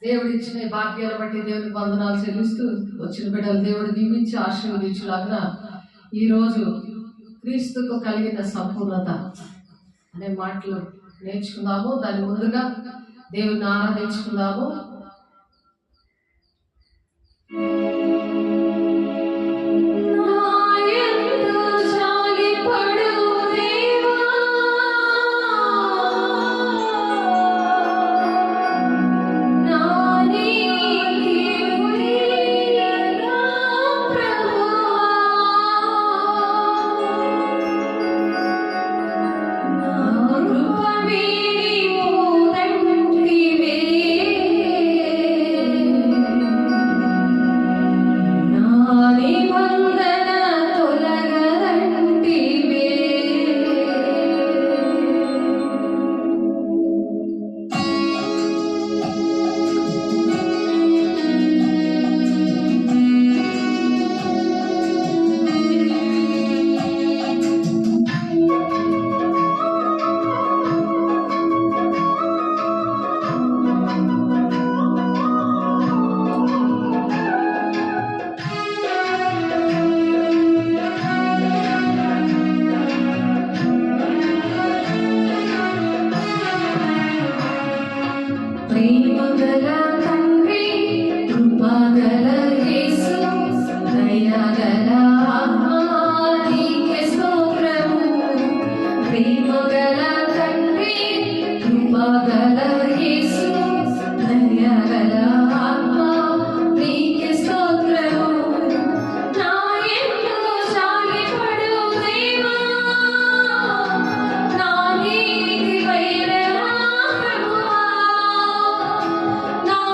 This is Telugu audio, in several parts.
దేవుడు ఇచ్చిన భాగ్యాల బట్టి దేవునికి వందనాలు చెల్లిస్తూ వచ్చిన బిడ్డలు దేవుడు దీవించి ఆశీర్వదించులాగా ఈరోజు క్రీస్తుకు కలిగిన సంపూర్ణత అనే మాటలు నేర్చుకుందాము. దాని ముందుగా దేవుని ఆరాధించుకుందాము. నా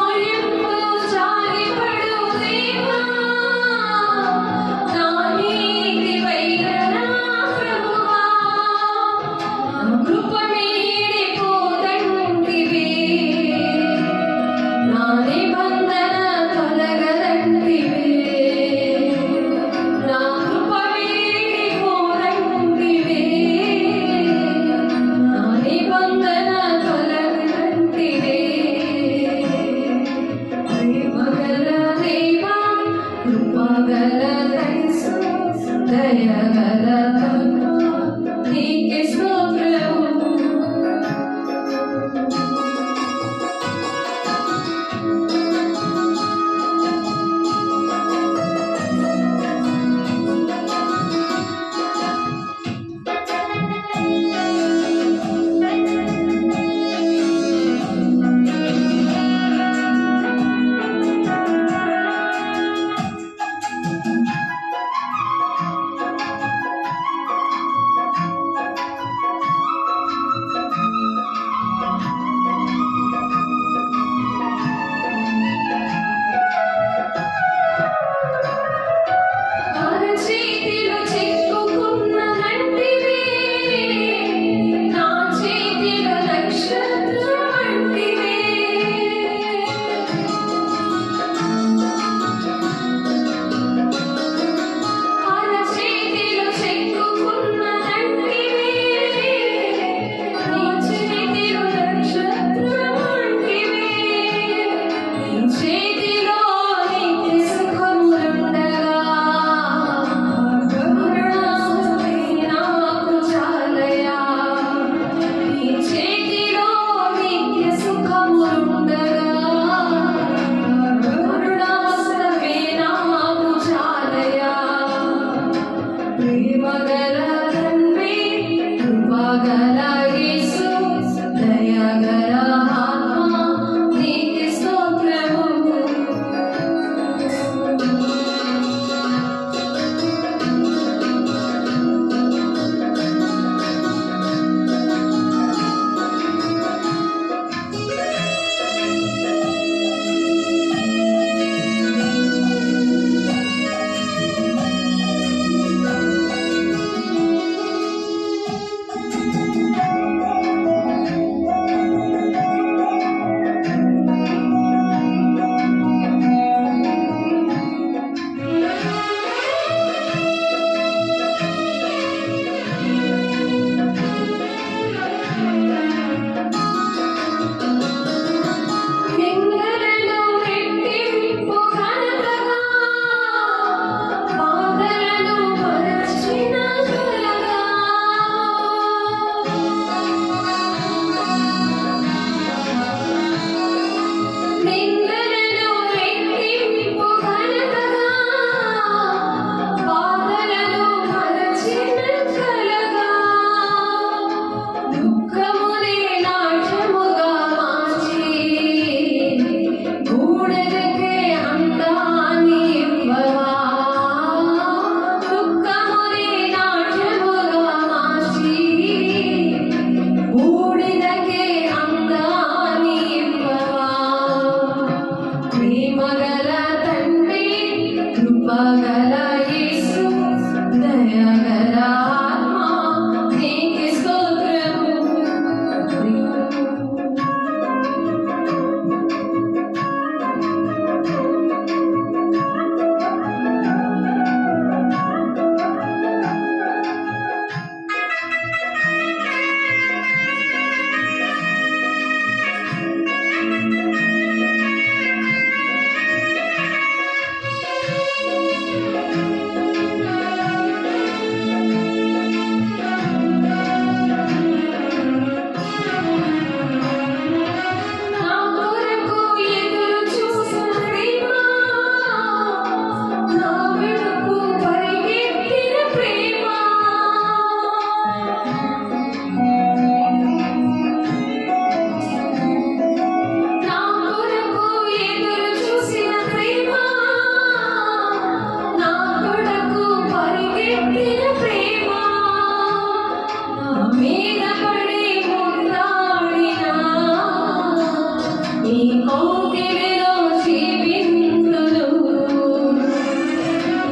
కౌగిలిలో జీవింతును,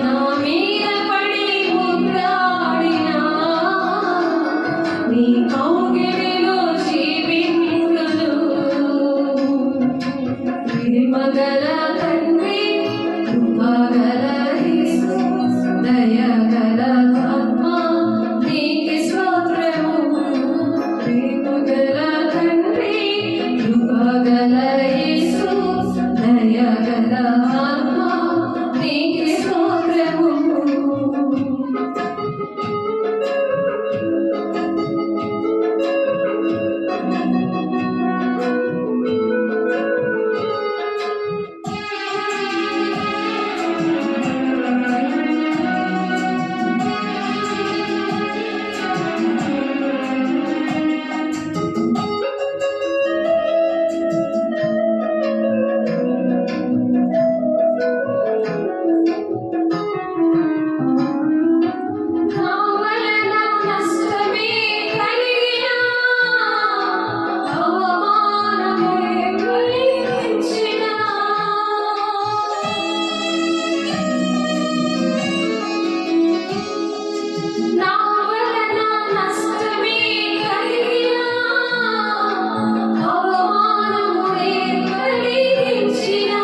నా మీద పడి ముద్దాడినా నీ కౌగిలిలో జీవింతును. ప్రేమగల తండ్రి, కృపగల యేసు, దయగల ఆత్మ, నీకే స్తోత్రము. ప్రేమగల తండ్రి, కృపగల యేసు, దయగల ఆత్మ, నీకే స్తోత్రము. కావలన నష్టమే కలిగినా, అవమానమే కలిగించినా, నా వలన నష్టమే కలిగినా, అవమానమే కలిగించినా,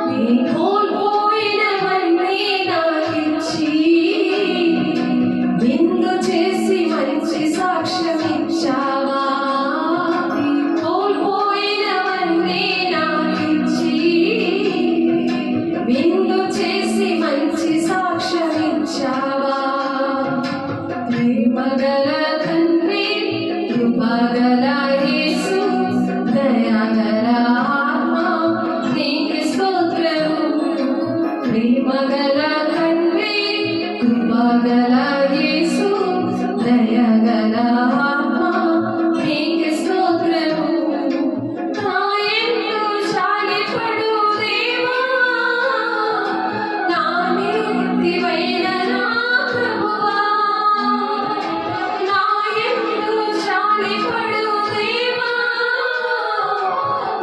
నీ కోల్పోయినవన్నీ నాకిచ్చి విందు చేసి మంచి సాక్ష్యమిచ్చావా. నీ కోల్పోయినవన్నీ నాకిచ్చి విందు చేసి మంచి సాక్ష్యమిచ్చావా. ప్రేమగల తండ్రి, కృపగల యేసు, దయగల ఆత్మ, నీకే స్తోత్రము. ప్రేమగల తండ్రి, కృపగల యేసు, దయగల ఆత్మ, నీకే స్తోత్రము. నా యందు జాలిపడు దేవా, నా నీతివైన నా ప్రభువా. నా యందు జాలిపడు దేవా,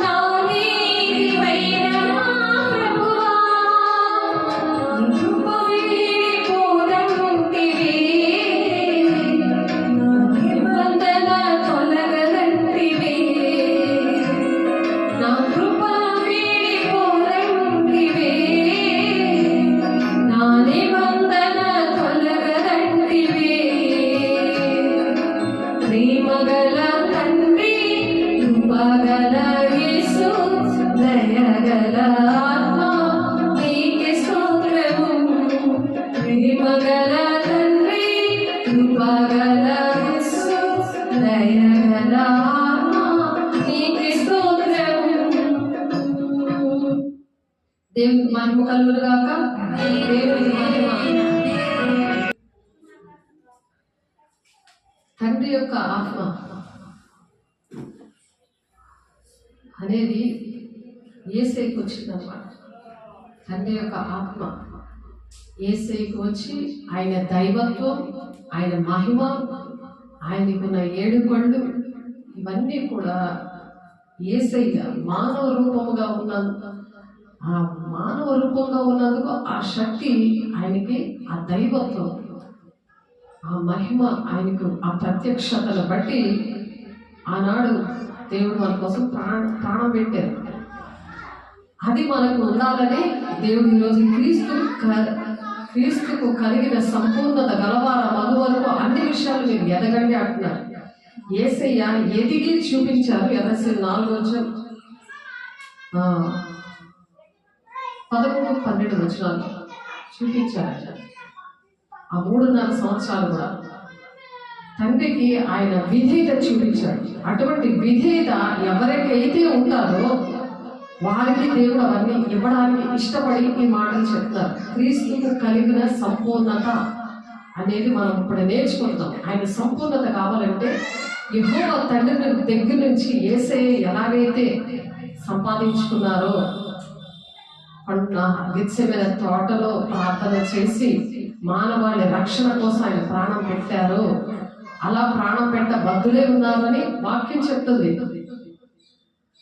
నా నీతివైన నా ప్రభువా. నీ కృప వీడిపోదంటివే, నా నిబంధన తొలగదంటివే. నా కృప వీడిపోదంటివే, నా నిబంధన తొలగదంటివే. ప్రేమగల తండ్రి, కృపగల యేసు, దయగల ఆత్మ, నీకే స్తోత్రము. ప్రేమగల తండ్రి, కృపగల యేసు, దయగల ఆత్మ, నీకే స్తోత్రము. దేవునికి మహిమ కలుగును గాక. దేవునికి మహిమ. తండ్రి యొక్క ఆత్మ అనేది యేసయ్యకి వచ్చిందన్నమాట. తండ్రి యొక్క ఆత్మ యేసయ్యకి వచ్చి ఆయన దైవత్వం, ఆయన మహిమ, ఆయనకున్న 7 కళ్ళు, ఇవన్నీ కూడా యేసయ్య మానవ రూపముగా ఉన్నందుకు, ఆ మానవ రూపంగా ఉన్నందుకు ఆ శక్తి ఆయనకి, ఆ దైవత్వం, ఆ మహిమ ఆయనకు, ఆ ప్రత్యక్షతను బట్టి ఆనాడు దేవుడు మన కోసం ప్రాణం పెట్టారు. అది మనకు ఉండాలని దేవుడు ఈరోజు క్రీస్తుకు కలిగిన సంపూర్ణత గలవార మగు వరకు అన్ని విషయాలు మీరు ఎదగండి అంటున్నారు. యేసయ్య ఎదిగి చూపించారు. ఎఫెసీయులు 4:11-12 వచనాలు చూపించారు. ఆ 3.5 సంవత్సరాలు కూడా తండ్రికి ఆయన విధేయత చూపించాడు. అటువంటి విధేయత ఎవరికైతే ఉంటారో వారికి దేవుడు అవన్నీ ఇవ్వడానికి ఇష్టపడి ఈ మాటలు చెప్తారు. క్రీస్తుకు కలిగిన సంపూర్ణత అనేది మనం ఇప్పుడు నేర్చుకుంటాం. ఆయన సంపూర్ణత కావాలంటే యెహోవా తండ్రి దగ్గర నుంచి యేసయ్య ఎలాగైతే సంపాదించుకున్నారో, గెత్సెమనే తోటలో ప్రార్థన చేసి మానవాళి రక్షణ కోసం ఆయన ప్రాణం పెట్టారో, అలా ప్రాణం పెట్ట బద్దులే ఉన్నారని వాక్యం చెప్తుంది.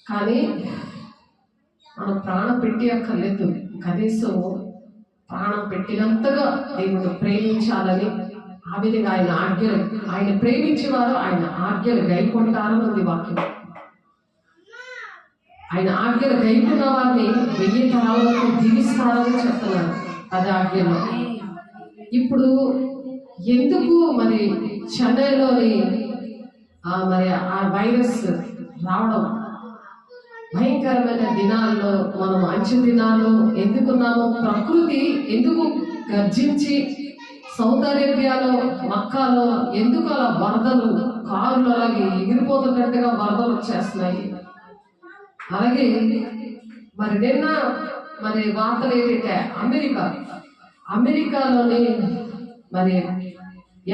కానీ మనం ప్రాణం పెట్టి అక్కర్లేదు, కనీసం ప్రాణం పెట్టినంతగా దేవుడు ప్రేమించాలని, ఆ విధంగా ఆయన ప్రేమించేవారు ఆయన ఆజ్ఞలు గైకొంటారని ఉంది వాక్యం. ఆయన ఆజ్ఞలు గైకున్న వారిని 1000 తరాల వరకు దీవిస్తారని చెప్తున్నారు అదే ఆజ్ఞలో. ఇప్పుడు ఎందుకు మరి చెన్నైలోని మరి ఆ వైరస్ రావడం, భయంకరమైన దినాల్లో మనం అంచె దినాల్లో ఎందుకున్నాము? ప్రకృతి ఎందుకు గర్జించి సౌదీ అరేబియాలో మక్కాలో ఎందుకు అలా వరదలు కారులు అలాగే ఎగిరిపోతున్నట్టుగా వరదలు వచ్చేస్తున్నాయి? అలాగే మరి నిన్న మరి వార్తలు ఏంటంటే అమెరికాలోని మరి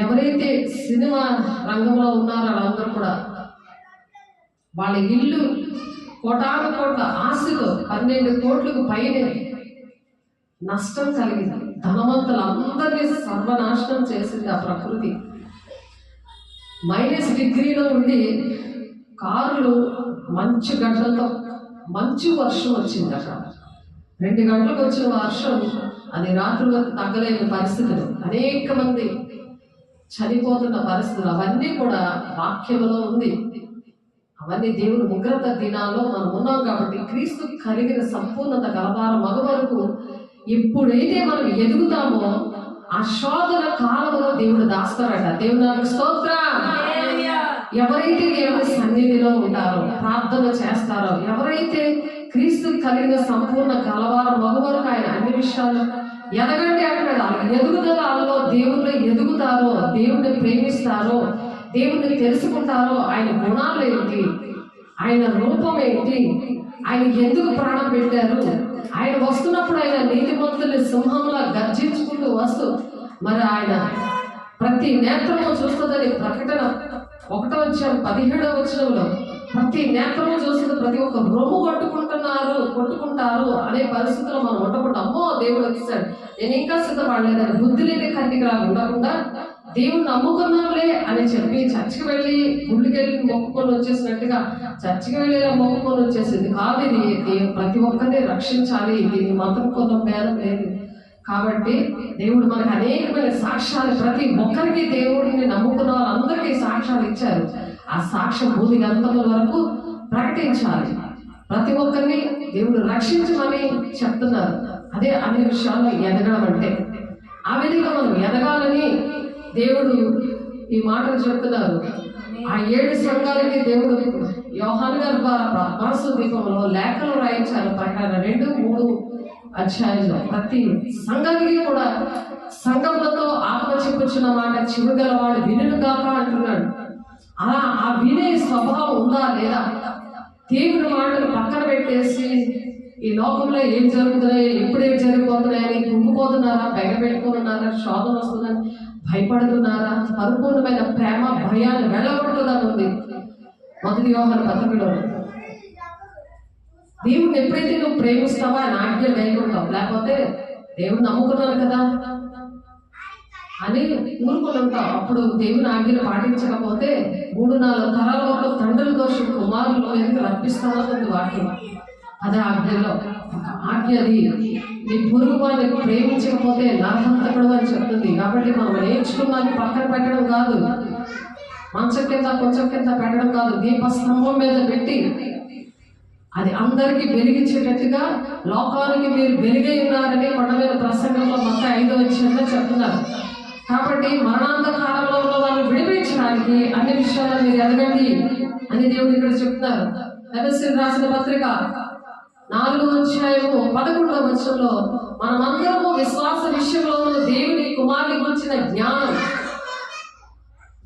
ఎవరైతే సినిమా రంగంలో ఉన్నారో వాళ్ళందరూ కూడా వాళ్ళ ఇల్లు కోటాను కోట్ల ఆశతో 12 కోట్లకు పైన నష్టం కలిగింది. ధనవంతులందరినీ సర్వనాశనం చేసింది ఆ ప్రకృతి. -డిగ్రీలో ఉండి కారులు మంచు గడ్డలతో మంచు వర్షం వచ్చింది. అక్కడ 2 గంటలకు వచ్చిన వర్షం అది రాత్రి వరకు తగ్గలేని పరిస్థితులు, అనేక మంది చనిపోతున్న పరిస్థితులు, అవన్నీ కూడా వాక్యంలో ఉంది. అవన్నీ దేవుడు ఉగ్రత దినాల్లో మనం ఉన్నాం కాబట్టి క్రీస్తు కలిగిన సంపూర్ణత గలవారం మగ వరకు ఎప్పుడైతే మనం ఎదుగుతామో ఆ శోధన కాలంలో దేవుడు దాస్తారట. దేవుడు నాకు స్తోత్రం. ఎవరైతే దేవుని సన్నిధిలో ఉంటారో, ప్రార్థన చేస్తారో, ఎవరైతే క్రీస్తు కలిగిన సంపూర్ణ కలవారం మగ వరకు ఆయన అన్ని విషయాలు ఎదగండి అంటాడు. ఎదుగుదలలో దేవుళ్ళు ఎదుగుతారో, దేవుడిని ప్రేమిస్తారో, దేవుడిని తెలుసుకుంటారో, ఆయన గుణాలు ఏంటి, ఆయన రూపం ఏంటి, ఆయన ఎందుకు ప్రాణం పెట్టారు, ఆయన వస్తున్నప్పుడు ఆయన నీతిమంతుల్ని సింహంలా గర్జించుకుంటూ వస్తూ మరి ఆయన ప్రతి నేత్రము చూస్తుందని ప్రకటన 1:17 ప్రతి నేత్రము చూస్తుంది, ప్రతి ఒక్క రొమ్ము కొట్టుకుంటారు అనే పరిస్థితుల్లో మనం ఉండకుండా అమ్మో దేవుడు వచ్చేసాడు, నేను ఇంకా సిద్ధపడలేదని బుద్ధి లేని కన్నికలా ఉండకుండా దేవుని నమ్ముకున్నాంలే అని చెప్పి చర్చికి వెళ్ళి గుళ్ళకి వెళ్ళి మొక్కుకొని వచ్చేసినట్టుగా చర్చికి వెళ్ళి మొక్కుకొని వచ్చేసింది కాదు. ఇది ప్రతి ఒక్కరిని రక్షించాలి, దీన్ని మతం కొన్న భేదం లేదు. కాబట్టి దేవుడు మనకు అనేకమైన సాక్ష్యాలు, ప్రతి ఒక్కరికి దేవుడిని నమ్ముకున్న వాళ్ళందరికీ సాక్ష్యాలు ఇచ్చారు. ఆ సాక్ష్యం భూమి గంతముల వరకు ప్రకటించాలి. ప్రతి ఒక్కరిని దేవుడు రక్షించమని చెప్తున్నారు. అదే అన్ని విషయాల్లో ఎదగడం అంటే. ఆ విధంగా మనం ఎదగాలని దేవుడు ఈ మాటలు చెప్తున్నారు. ఆ 7 సంఘాలకి దేవుడు యోహాను గారి ద్వారా మనసు దీపంలో లేఖలు రాయించారు. ప్రకటన 2-3 అధ్యాయంలో ప్రతి సంఘానికి కూడా సంఘములతో ఆత్మ చెప్పుచున్న మాట చెవిగలవాడు వినును గాక అంటున్నాడు. అలా ఆ వినే స్వభావం ఉందా లేదా? దేవుని మాటలు పక్కన పెట్టేసి ఈ లోకంలో ఏం జరుగుతున్నాయి, ఎప్పుడేం జరిగిపోతున్నాయని కుంగిపోతున్నారా, బెగ పెట్టుకున్నారా, శోధన వస్తుందని భయపడుతున్నారా? పరిపూర్ణమైన ప్రేమ భయాన్ని వెళ్ళగొడుతుందని ఉంది 1 యోహాను పత్రికలో. దేవుడిని ఎప్పుడైతే నువ్వు ప్రేమిస్తావో ఆయన ఆజ్ఞలు గైకొంటావు, లేకపోతే దేవుడు నమ్ముకున్నాను కదా అని ఊరుకొని ఉంటావు. అప్పుడు దేవుని ఆజ్ఞలు పాటించకపోతే 3-4 తరాల వరకు తండ్రుల దోషం కుమారులు ఎందుకు రప్పిస్తానన్నది వాక్యం. అదే ఆజ్ఞలో ఆజ్ఞది నీ పొరుగు వారిని ప్రేమించకపోతే నరహంతకుడు అని చెప్తుంది. కాబట్టి మనం నేర్చుకున్నాన్ని పక్కన పెట్టడం కాదు, మంచం కింద కొంచెం కింద పెట్టడం కాదు, దీపస్తంభం మీద పెట్టి అది అందరికీ వెలిగించేటట్టుగా లోకానికి మీరు వెలిగై ఉన్నారని కొండ మీద ప్రసంగంలో మొత్తం 5వ అధ్యాయంలో చెప్తున్నారు. కాబట్టి మరణాంత కాలంలో ఉన్న వాళ్ళని విడిపించడానికి అన్ని విషయాల్లో మీరు ఎదగండి అని దేవుడు ఇక్కడ చెప్తున్నారు. ఎఫెసీయులకు రాసిన పత్రిక 4వ అధ్యాయము 11వ వచనంలో మనమందరము విశ్వాస విషయంలో దేవుని కుమారుని గురించిన జ్ఞానం,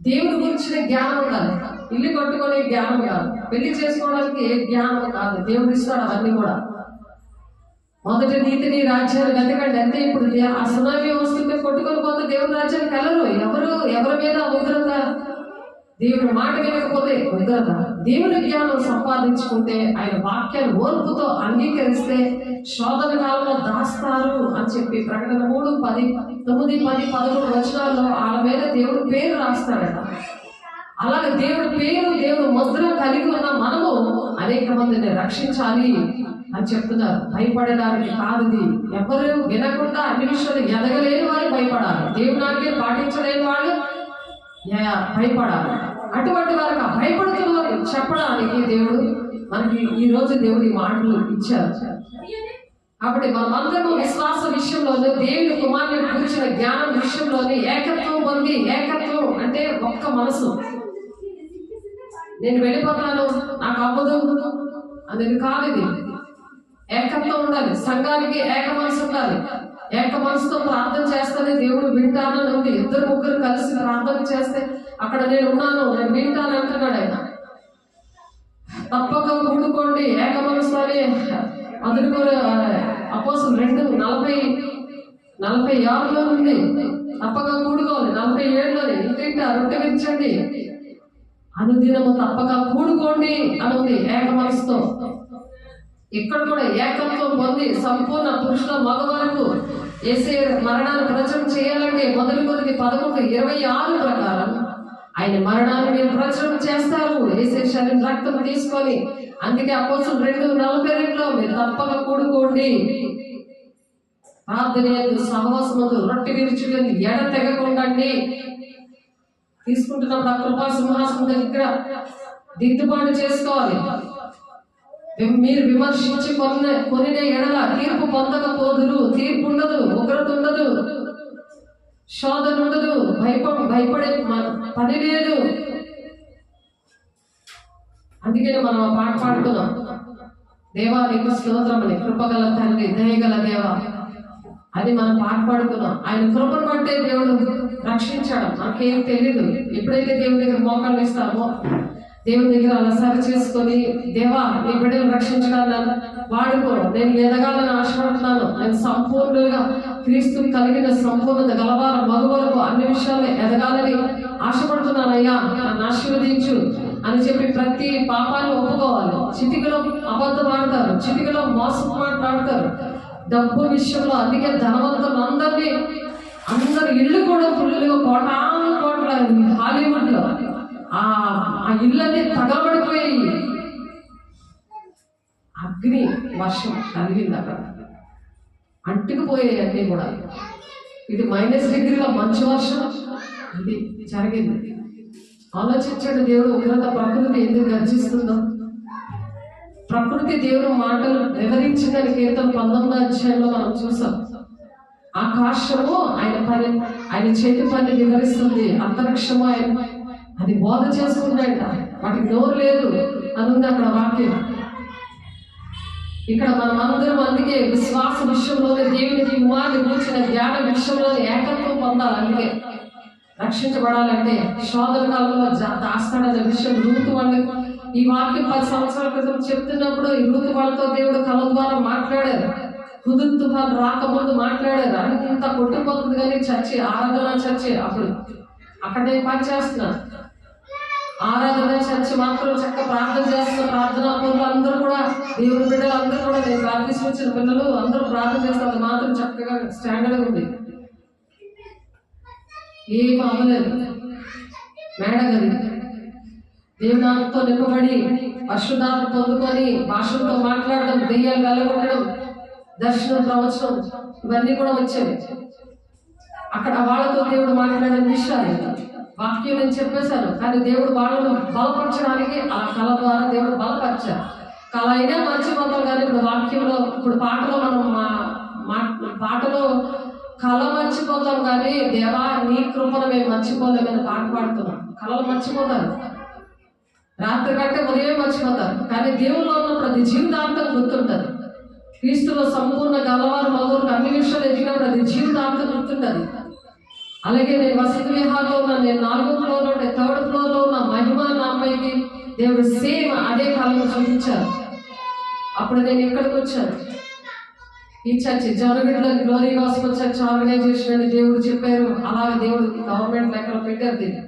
దేవుని గురించిన జ్ఞానం కాదు, ఇల్లు కట్టుకునే జ్ఞానం కాదు, పెళ్లి చేసుకోవడానికి ఏ జ్ఞానం కాదు, దేవుడు ఇస్తాడు అవన్నీ కూడా. మొదటి నీతిని రాజ్యాన్ని వెతకండి అంతే. ఇప్పుడు ఆ సునామీ వస్తుంటే కొట్టుకొని పోతే దేవుని రాజ్యానికి వెళ్ళరు. ఎవరి మీద ఉగ్రత? దేవుని మాట వినకపోతే ఉగ్రత. దేవుని జ్ఞానం సంపాదించుకుంటే, ఆయన వాక్యాన్ని ఓర్పుతో అంగీకరిస్తే శోధన కాలంలో దాస్తారు అని చెప్పి ప్రకటన 3, 10, 9, 10, 11 వచనాల్లో వాళ్ళ మీద దేవుడు పేరు రాస్తాడట. అలాగే దేవుడి పేరు, దేవుడు ముద్ర కలిగి ఉన్న మనము అనేక మందిని రక్షించాలి అని చెప్తున్నారు. భయపడడానికి కాదు ఇది. ఎవరు వినకుండా అన్ని విషయాలు ఎదగలేని వారు భయపడాలి. దేవుని ఆజ్ఞ పాటించలేని వాళ్ళు భయపడాలి. అటువంటి వారికి భయపడుతున్న వారు చెప్పడానికి దేవుడు మనకి ఈ రోజు దేవుడి మాటలు ఇచ్చారు. కాబట్టి మనమందరము విశ్వాస విషయంలోనే దేవుని కుమారుని గురించిన జ్ఞానం విషయంలోనే ఏకత్వం పొంది, ఏకత్వం అంటే ఒక్క మనసు, నేను వెళ్ళిపోతాను నాకు అవ్వదు అనేది కాదు. ఇది ఏకత్వం ఉండాలి. సంఘానికి ఏక మనసు ఉండాలి. ఏక మనసుతో ప్రార్థన చేస్తేనే దేవుడు వింటానని ఉంది. ఇద్దరు ముగ్గురు కలిసి ప్రార్థన చేస్తే అక్కడ నేను ఉన్నాను, నేను వింటాను అంటున్నాడు ఆయన. తప్పక కూడుకోండి ఏక మనసులోనే. మొదటి అపోస్తలులు 2:46 ఉంది. తప్పక కూడుకోవాలి. 47 ఇంటింటి రొట్టె విచ్చండి, అనుదినము తప్పక కూడుకోండి అని ఉంది ఏక మనసుతో. ఇక్కడ కూడా ఏకత్వం పొంది సంపూర్ణ పురుషుల మగ వరకు యేసయ్య మరణాన్ని ప్రచురణ చేయాలంటే మొదటి కొరింథీ 11:26 ప్రకారం ఆయన మరణాన్ని మీరు ప్రచురణ చేస్తారు యేసయ్య శరీరం రక్తం తీసుకొని. అందుకే అపోస్తలులు 2:42 మీరు తప్పక కూడుకోండి, ప్రార్థన సహవాసమందు రొట్టె విరుచుకొని ఎడతెగకుండండి. తీసుకుంటున్నప్పుడు ఆ కృపా సింహాసనం దగ్గర దిద్దుబాటు చేసుకోవాలి. మీరు విమర్శించి కొనిన ఎడల తీర్పు పొందకపోదురు. తీర్పు ఉండదు, ఉగ్రత ఉండదు, శోధన ఉండదు, భయపడే పని లేదు. అందుకని మనం ఆ పాట పాడుతున్నాం, దేవా నీకు స్తోత్రమని, కృపగల తండ్రి దయగల దేవా అని మనం పాట పాడుతున్నాం. ఆయన కృపను బట్టే దేవుడు రక్షించాడు. మనకేం తెలీదు. ఎప్పుడైతే దేవుని దగ్గర మోకాళ్ళు ఇస్తామో, దేవుని దగ్గర అలా సరి చేసుకొని, దేవా నీ బిడ్డలు రక్షించడానికి వాడుకో, నేను ఎదగాలని ఆశపడుతున్నాను, నేను సంపూర్ణంగా క్రీస్తుని కలిగిన సంపూర్ణత గలవారు మగవరకు అన్ని విషయాల్లో ఎదగాలని ఆశపడుతున్నానయ్యా, నన్ను ఆశీర్వదించు అని చెప్పి ప్రతి పాపాన్ని ఒప్పుకోవాలి. చిటికలో అబద్ధం ఆడతారు, చిటికలో మోసం మాట్లాడతారు, డబ్బు విషయంలో. అందుకే ధనవంతులు అందరు ఇళ్ళు కూడా ఫుల్గా కోట్ల హాలీవుడ్ లో ఆ ఇళ్ళని తగలబడిపోయాయి. అగ్ని వర్షం కలిగింది అక్కడ, అంటుకుపోయాయి అన్నీ కూడా. ఇది -డిగ్రీలో మంచు వర్షం ఇది జరిగింది. ఆలోచించండి, దేవుడు ఉగ్రత ప్రకృతి ఎందుకు గర్జిస్తుందో. ప్రకృతి దేవుడు మాటలు వివరించిందని కీర్తన 19 మనం చూసాం. ఆకాశము ఆయన చేతి పని వివరిస్తుంది, అంతరిక్షము అది బోధ చేసుకుంటాయంట, వాటికి నోరు లేదు అని ఉంది అక్కడ వాక్యం. ఇక్కడ మనం అందరం అందుకే విశ్వాస విషయంలోనే దేవుని కుమారుని గురించిన జ్ఞాన విషయంలోనే ఏకత్వం పొందాలి. అందుకే రక్షించబడాలంటే శోధన కాలంలో దాస్తాడనే విషయం రూతు వాళ్ళకి ఈ వాక్యం 10 సంవత్సరాల క్రితం చెప్తున్నప్పుడు ఈ రూతు వాళ్ళతో దేవుడు కళ ద్వారా మాట్లాడారు. హుదూద్ తుఫాన్ రాకముందు మాట్లాడారు. అంత కొట్టుకుపోతుంది కానీ చర్చి, ఆరాధన చర్చి. అప్పుడు అక్కడ నేను పని చేస్తున్నా, ఆరాధన చర్చి మాత్రం చక్కగా ప్రార్థన చేస్తున్న ప్రార్థనా పనులు అందరూ కూడా, దేవుని బిడ్డలు అందరూ కూడా, నేను ప్రార్థించి వచ్చిన పిల్లలు అందరూ ప్రార్థన చేస్తారు. అది మాత్రం చక్కగా స్టాండర్డ్ ఉంది, ఏం అవ్వలేదు. మేడగది దేవునాతో నింపబడి పరిశుద్ధాత్మ పొందుకొని భాషలతో మాట్లాడడం, దెయ్యాలు వెళ్ళగొట్టడం, దర్శనం ప్రవచనం ఇవన్నీ కూడా వచ్చేవి. అక్కడ వాళ్ళతో దేవుడు మాట్లాడిన విషయాలు వాక్యం నేను చెప్పేశాను. కానీ దేవుడు వాళ్ళను బలపరచడానికి ఆ కళ ద్వారా దేవుడు బలపరిచారు. కళ అయినా మర్చిపోతాం కానీ ఇప్పుడు వాక్యంలో, ఇప్పుడు పాటలో పాటలో కళ మర్చిపోతాం కానీ దేవా నీ కృపను మేము మర్చిపోలేమని పాట పాడుతున్నాం. కళలు మర్చిపోతారు, రాత్రి కంటే ఉదయం మర్చిపోతారు, కానీ దేవుల్లో ఉన్నప్పుడు అది జీవితాంతం గుర్తుంటుంది. క్రీస్తులో సంపూర్ణ గలవారు మగవారికి అన్ని విషయాలు ఎదిగినప్పుడు అది జీవితాంతం గుర్తుంటుంది. అలాగే నేను వసతి విహారంలో ఉన్నా, నేను 4వ ఫ్లోర్లో ఉంటే 3rd ఫ్లోర్లో ఉన్న మహిమ నా అమ్మాయికి దేవుడు సేమ్ అదే కాలంలో చూపించారు. అప్పుడు నేను ఇక్కడికి వచ్చాను. ఈ చర్చి జనగడ్డలో గ్లోరీ గాస్పెల్ చర్చ్ ఆర్గనైజేషన్ అని దేవుడు చెప్పారు. అలాగే దేవుడు గవర్నమెంట్ లెక్కలు పెట్టారు. దీన్ని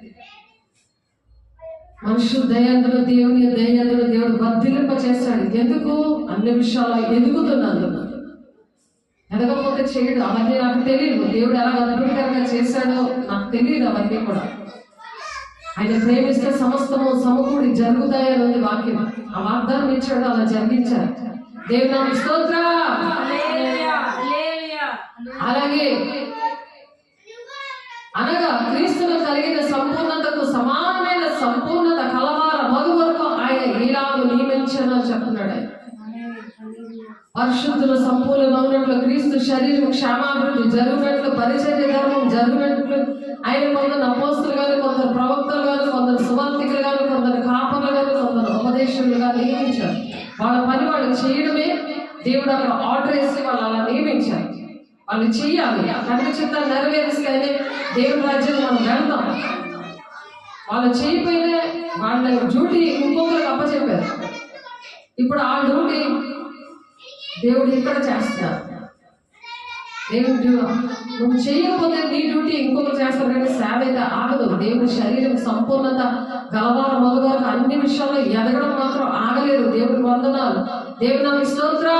మనుషులు దయందులు, దేవుని దయందులు దేవుడు వర్ధిలింప చేస్తాడు. ఎందుకు? అన్ని విషయాల్లో ఎదుగుతున్నాను. ఎదగకపోతే చేయడు. అవన్నీ నాకు తెలియదు. దేవుడు ఎలా అద్భుతంగా చేశాడో నాకు తెలియదు అవన్నీ కూడా. ఆయన ప్రేమిస్తే సమస్తము సమకూడి జరుగుతాయని ఉంది వాక్యం. ఆ వాగ్దానం ఇచ్చాడు, అలా జరిగించారు. దేవుని నామమునకు స్తోత్రం. అలాగే అనగా క్రీస్తులో కలిగిన సంపూర్ణతకు సమానమైన సంపూర్ణత కలవార మగు వరకు ఆయన ఇలాగ నియమించను చెప్తున్నాడు. పరిశుద్ధుల సంపూర్ణమవునట్లు క్రీస్తు శరీరం క్షేమాభివృద్ధి జరుగునట్లు పరిచర్య ధర్మం జరుగునట్లు ఆయన కొందరు అపోస్తులు గాను, కొందరు ప్రవక్తలు గాను, కొందరు సువార్తికులు గాను, కొందరు కాపర్లు గాను, కొందరు ఉపదేశకులుగా నియమించారు. వాళ్ళ పని వాళ్ళు చేయడమే దేవుడు అక్కడ ఆర్డర్ వేసి వాళ్ళు అలా నియమించారు. వాళ్ళు చెయ్యాలి. తండ్రి చిత్తాన్ని నెరవేరిస్తేనే దేవుని రాజ్యం మనం వెళ్తాం. వాళ్ళు చేయకపోయినా వాళ్ళ డ్యూటీ ఇంకొకరికి అప్పచెప్పారు. ఇప్పుడు ఆ డ్యూటీ దేవుడు ఇక్కడ చేస్తున్నారు. దేవుడు నువ్వు చేయకపోతే నీ డ్యూటీ ఇంకొకరు చేస్తారు, కానీ సేవ అయితే ఆగదు. దేవుడి శరీరం సంపూర్ణత గలవారు మగవారు అన్ని విషయాల్లో ఎదగడం మాత్రం ఆగలేదు. దేవుడికి వందనాలు. దేవుని నామమునకు స్తోత్రం.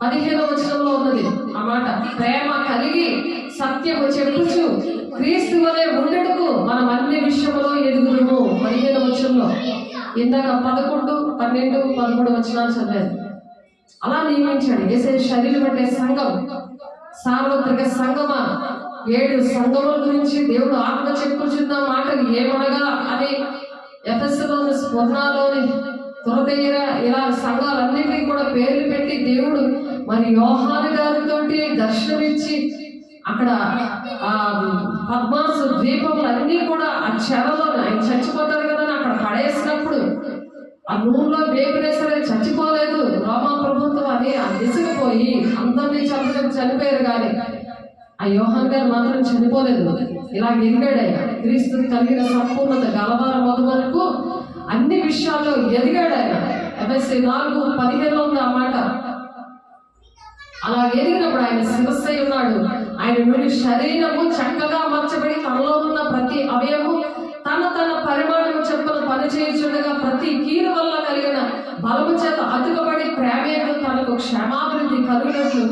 15వ వచనంలో ఉన్నది ఆ మాట. ప్రేమ కలిగి సత్యము చెప్పుచు క్రీస్తు వలె ఉండటకు మనం అన్ని విషయంలో ఎదుగుదుము. 15వ వచనంలో ఇందాక 11, 12, 13 వచనాలు చదివారు. అలా నియమించాడు. యేసే శరీరం అంటే సంఘం, సార్వత్రిక సంఘమా. 7 సంఘముల గురించి దేవుడు ఆత్మ చెప్పుచున్న మాటలు ఏమనగా అని ఎఫెసులోని, స్మరణలోని, తురతీర ఇలా సంఘాలన్నింటినీ కూడా పేర్లు పెట్టి దేవుడు మరి యోహాను గారితో దర్శనమిచ్చి అక్కడ ఆ పద్మాసు ద్వీపములన్నీ కూడా ఆ చెరలో ఆయన చచ్చిపోతారు కదా అక్కడ పడేసినప్పుడు ఆ నూనెలో వేపినా సరే చచ్చిపోలేదు. రోమా ప్రభుత్వం అని ఆ దిశకుపోయి అందరినీ చనిపోయారు, కానీ ఆ యోహాను గారు మాత్రం చనిపోలేదు. ఇలా ఎదిగాడు. ఆయన క్రీస్తు కలిగిన సంపూర్ణత గలవార మొదలు వరకు అన్ని విషయాల్లో ఎదిగాడు. ఆయన ఎఫెసీ 4:15 ఉంది ఆ మాట. అలా ఎదిగినప్పుడు ఆయన శిరస్సై ఉన్నాడు. ఆయన నుండి శరీరము చక్కగా అమర్చబడి తనలో ఉన్న ప్రతి అవయము తన పరిమాణం చొప్పున పనిచేయుచుండగా ప్రతి కీలు వల్ల కలిగిన బలము చేత అతుకబడి ప్రేమేందు తనకు క్షేమాభివృద్ధి కలుగునట్లు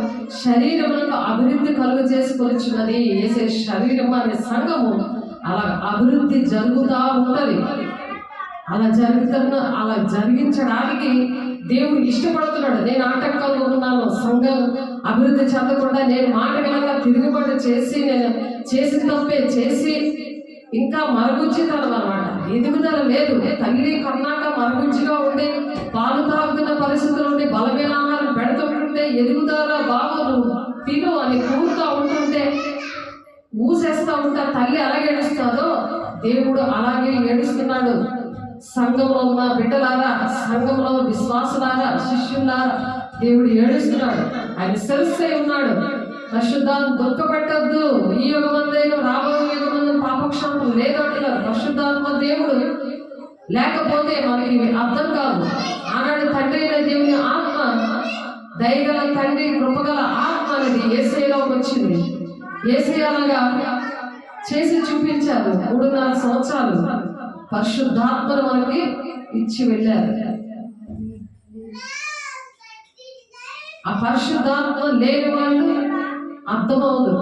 శరీరములకు అభివృద్ధి కలుగు చేసుకొచ్చున్నది. యేసే శరీరం అనే సంఘము అలా అభివృద్ధి జరుగుతూ ఉంటది. అలా జరిగించడానికి దేవుడు ఇష్టపడుతున్నాడు. నేను ఆటంకంగా ఉన్నాను, సంఘం అభివృద్ధి చెందకుండా నేను మాట వినక తిరుగుబాటు చేసి నేను చేసిన తప్పే చేసి ఇంకా మరుగుజ్జితనం అన్నమాట. ఎదుగుదల లేదు. తల్లి కన్నాక మరుగుజ్జిగా ఉండి పాలు తాగుతున్న పరిస్థితులు ఉండి బలమైన ఆహారం పెడుతుంటుంటే ఎదుగుదల బాబు తిను అని కూరుతూ ఉంటుంటే ఊసేస్తూ ఉంటా తల్లి అలాగే ఏడుస్తాదో దేవుడు అలాగే ఏడుస్తున్నాడు. సంఘంలో ఉన్న బిడ్డలారా, సంఘంలో విశ్వాసులారా, శిష్యులారా దేవుడు ఏడుస్తున్నాడు. ఆయన సెల్సే ఉన్నాడు. పరిశుద్ధాత్మ దుఃఖపెట్టద్దు. ఈ యుగమందేను రాబోయే యుగమందు పాపక్షాపం లేదు అంటున్నారు. పరిశుద్ధాత్మ దేవుడు లేకపోతే మనకి అర్థం కాదు. ఆనాడు తండ్రి అయిన దేవుని ఆత్మ, దయగల తండ్రి కృపగల ఆత్మ అనేది యేసయ్యలోకి వచ్చింది. యేసయ్య అలాగా చేసి చూపించారు. 3.5 సంవత్సరాలు పరిశుద్ధాత్మను మనకి ఇచ్చి వెళ్ళారు. ఆ పరిశుద్ధాత్మ లేని వాళ్ళు అర్థమవుదు.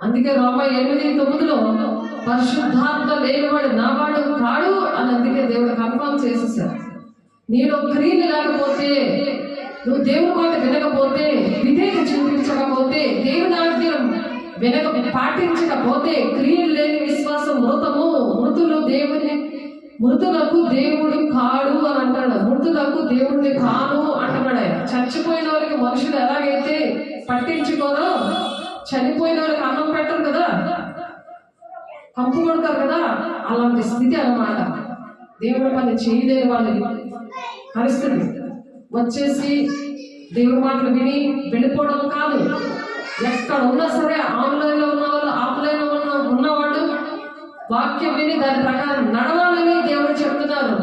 అందుకే రోమా 8:9 పరిశుద్ధాత్మ లేనివాడు నావాడు కాడు అని అందుకే దేవుడు కన్ఫర్మ్ చేసేసారు. నీలో క్రియలు లేకపోతే, నువ్వు దేవుని మాట వినకపోతే, విధేయత చూపించకపోతే, దేవుని ఆజ్ఞలు వినక పాటించకపోతే, క్రియలు లేని విశ్వాసం మృతము. మృతులకు దేవుడు కాడు అని అంటాడు. మృతులకు దేవుడిని కాను అంటున్నాడు ఆయన. చచ్చిపోయిన వారికి మనుషులు ఎలాగైతే పట్టించుకోరో, చనిపోయిన వారికి అన్నం పెట్టరు కదా, కంపు కొడతారు కదా, అలాంటి స్థితి అన్నమాట. దేవుడి పని చేయలేని వాళ్ళకి పరిస్థితి వచ్చేసి దేవుడి మాటలు విని వెళ్ళిపోవడం కాదు. ఎక్కడ ఉన్నా సరే ఆన్లైన్లో ఉన్నవాళ్ళు, ఆఫ్లైన్లో ఉన్నవాళ్ళు వాక్యం విని దాని ప్రకారం నడవాలని దేవుడు చెప్తున్నారు.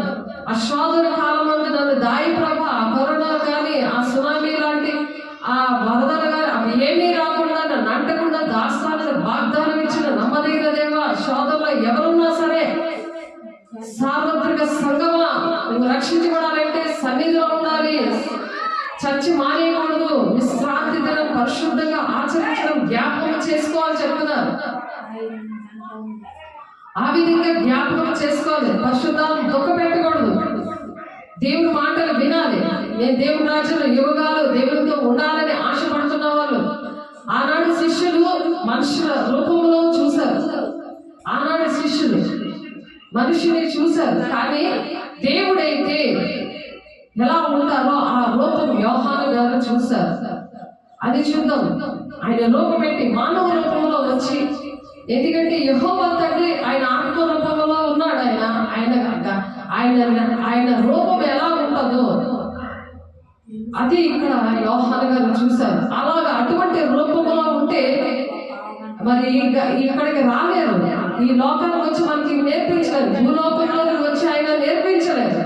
ఆ శోధన కాలం అందు నన్ను దాయి ప్రభా, ఆ కరోనా కానీ, ఆ సునామీ లాంటి ఆ వరదలు కానీ అవి ఏమీ రాకుండా నన్ను అంటకుండా దాస్తానని వాగ్దానం ఇచ్చిన నమ్మదగిన దేవా, శోధనలో ఎవరున్నా సరే సార్వత్రిక సంఘమా నువ్వు రక్షించబడాలంటే సన్నిధిలో ఉండాలి. చర్చ చర్చ మానేయకూడదు, విశ్రాంతి దినం పరిశుద్ధంగా ఆచరించడం జ్ఞాపకం చేసుకోవాలి చెప్తున్నారు. ఆ విధంగా జ్ఞాపకం చేసుకోవాలి. పరిశుద్ధాలను దుఃఖ పెట్టకూడదు. దేవుని మాటలు వినాలి. నేను దేవుని రాజ్యంలో యువగాలు దేవునితో ఉండాలని ఆశపడుతున్న వాళ్ళు, ఆనాడు శిష్యులు మనుషుల రూపంలో చూశారు. ఆనాడు శిష్యులు మనిషిని చూశారు, కానీ దేవుడైతే ఎలా ఉంటారో ఆ రూపం యోహాను గారు చూశారు. అది చూద్దాం. ఆయన రూపం పెట్టి మానవ రూపంలో వచ్చి, ఎందుకంటే యెహోవా తండ్రి ఆయన ఆత్మ రూపంలో ఉన్నాడు. ఆయన రూపం ఎలా ఉంటుందో అది ఇక్కడ యోహాను గారు చూశారు. అలాగా అటువంటి రూపంలో ఉంటే మరి ఇక్కడికి రాలేరు. ఈ లోకానికి వచ్చి మనకి నేర్పించలేదు, భూలోకంలోకి వచ్చి ఆయన నేర్పించలేదు.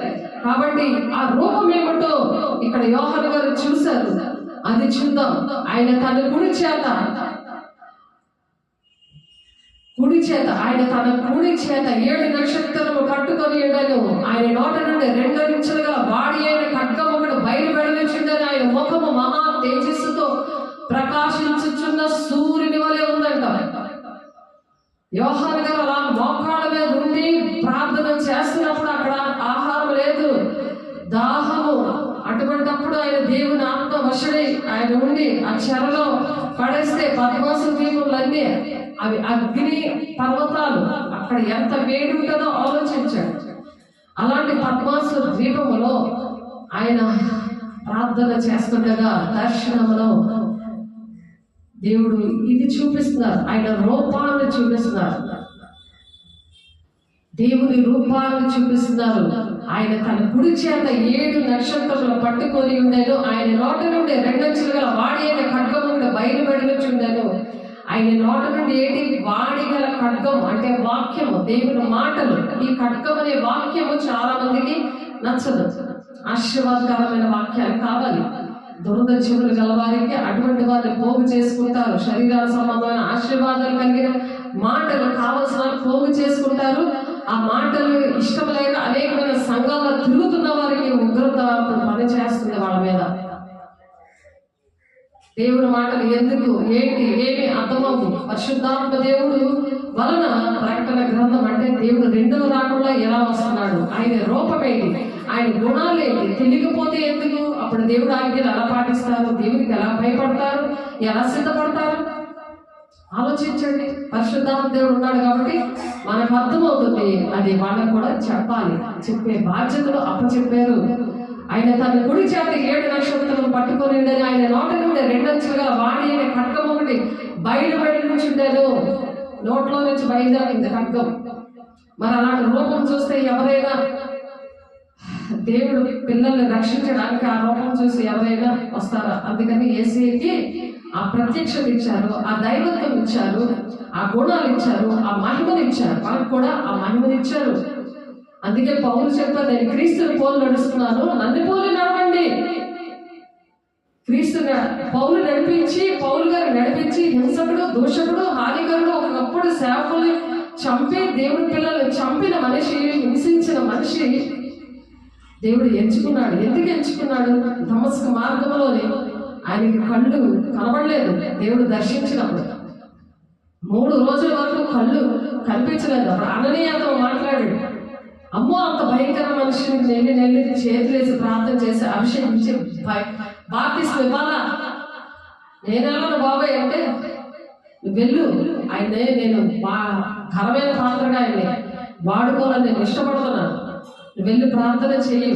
కాబట్టి ఆ రూపం ఏమిటో ఇక్కడ యోహాను గారు చూశారు. అది చూద్దాం. ఆయన తన కుడి చేత ఆయన తన కుడి చేత 7 నక్షత్రములు పట్టుకొని ఉండను. ఆయన నోట నుండి 2 అంచులుగా వాడి అయిన ఖడ్గం ఒకటి బయలుపెడవచ్చుండని. ఆయన ముఖము మహా తేజస్సుతో ప్రకాశించుచున్న సూర్యుని వలె ఉందంట. యోహాను గారు అలా మోకాళ్ళ మీద ఉండి ప్రార్థన చేస్తున్నప్పుడు అక్కడ ఆహారం లేదు, దాహము. అటువంటప్పుడు ఆయన దేవుని ఆత్మ వశుడై ఆయన ఉండి ఆ చెరలో పడేస్తే పద్మాసు ద్వీపములన్నీ అవి అగ్ని పర్వతాలు, అక్కడ ఎంత వేడి ఉంటుందో ఆలోచించాడు. అలాంటి పద్మాసు ద్వీపములో ఆయన ప్రార్థన చేస్తుండగా దర్శనములో దేవుడు ఇది చూపిస్తున్నారు. ఆయన రూపాన్ని చూపిస్తున్నారు, దేవుని రూపాన్ని చూపిస్తున్నారు. ఆయన తన కుడి చేత 7 నక్షత్రములు పట్టుకొని ఉండేను. ఆయన నోట నుండి 2 అంచులు గల వాడి అయిన ఖడ్గము బయలుపెడవచ్చుండెను. ఆయన నోట నుండి ఏంటి? వాడి గల ఖడ్గం అంటే వాక్యము, దేవుని మాటలు. ఈ ఖడ్గం అనే వాక్యము చాలా మందికి నచ్చదు. ఆశీర్వాదకరమైన వాక్యాలు కావాలి. దురద చెవులు గలవారికి అటువంటి వారిని పోగు చేసుకుంటారు. శరీర సంబంధమైన ఆశీర్వాదాలు కలిగిన మాటలు కావలసిన పోగు చేసుకుంటారు. ఆ మాటలు ఇష్టం లేక అనేకమైన సంఘాల్లో తిరుగుతున్న వారికి ఉగ్రత పని చేస్తుంది వాళ్ళ మీద. దేవుని మాటలు ఎందుకు, ఏంటి, ఏమి అర్థమవు? పరిశుద్ధాత్మ దేవుడు వలన ప్రకటన గ్రంథం అంటే దేవుడు 2వ రాకుండా ఎలా వస్తున్నాడు, ఆయన రూపమేంటి, ఆయన గుణాలేంటి తెలియకపోతే ఎందుకు? అప్పుడు దేవుడు ఆజ్ఞలు ఎలా పాటిస్తారు, దేవునికి ఎలా భయపడతారు, ఎలా సిద్ధపడతారు? ఆలోచించండి. పరిశుద్ధాత్మ దేవుడు ఉన్నాడు కాబట్టి మనకు అర్థమవుతుంది. అది వాళ్ళకు కూడా చెప్పాలి. చెప్పే బాధ్యతలు అప్పచెప్పారు. ఆయన తన కుడి చేత 7 నక్షత్రాలను పట్టుకొని ఉండేది. ఆయన నోట నుండి 2 అంచులుగా వాడి అయిన ఖడ్గం ఒకటి బయలుపెట్టుకుంటాడు. నోట్లో నుంచి బయలుదేరింది ఖడ్గం. మరి అలాంటి రూపం చూస్తే ఎవరైనా, దేవుడు పిల్లల్ని రక్షించడానికి ఆ రూపం చూసి ఎవరైనా వస్తారా? అందుకని యేసయ్యకి ఆ ప్రత్యక్షత ఇచ్చారు, ఆ దైవత్వం ఇచ్చారు, ఆ గుణాలు ఇచ్చారు, ఆ మహిమను ఇచ్చారు. మనకు కూడా ఆ మహిమను ఇచ్చారు. అందుకే పౌలు చెప్పారు, నేను క్రీస్తుని పోలు నడుస్తున్నాను, నన్ను పోలి నడవండి. క్రీస్తుగా పౌలు గారు నడిపించి హింసకుడు, దూషకుడు, హానికరుడు, ఒకప్పుడు సేవకుల్ని చంపి దేవుడి పిల్లల్ని చంపిన మనిషి, హింసించిన మనిషి దేవుడు ఎంచుకున్నాడు. ఎందుకు ఎంచుకున్నాడు? దమస్కు మార్గంలోనే ఆయనకి కళ్ళు కనబడలేదు. దేవుడు దర్శించినప్పుడు 3 రోజుల వరకు కళ్ళు కనిపించలేదు. అప్పుడు అననీయతో మాట్లాడాడు. అమ్మో, అంత భయంకర మనిషిని నెల్లి చేతులేసి ప్రార్థన చేసి అభిషేకించి బాప్తిస్మం ఇవ్వాలా? నేనెళ్ళను బాబాయ్ అంటే, వెళ్ళు, ఆయనే నేను ఘనమైన పాత్రగా ఆయన్ని వాడుకోవాలని నేను ఇష్టపడుతున్నాను, వెళ్ళి ప్రార్థన చెయ్యి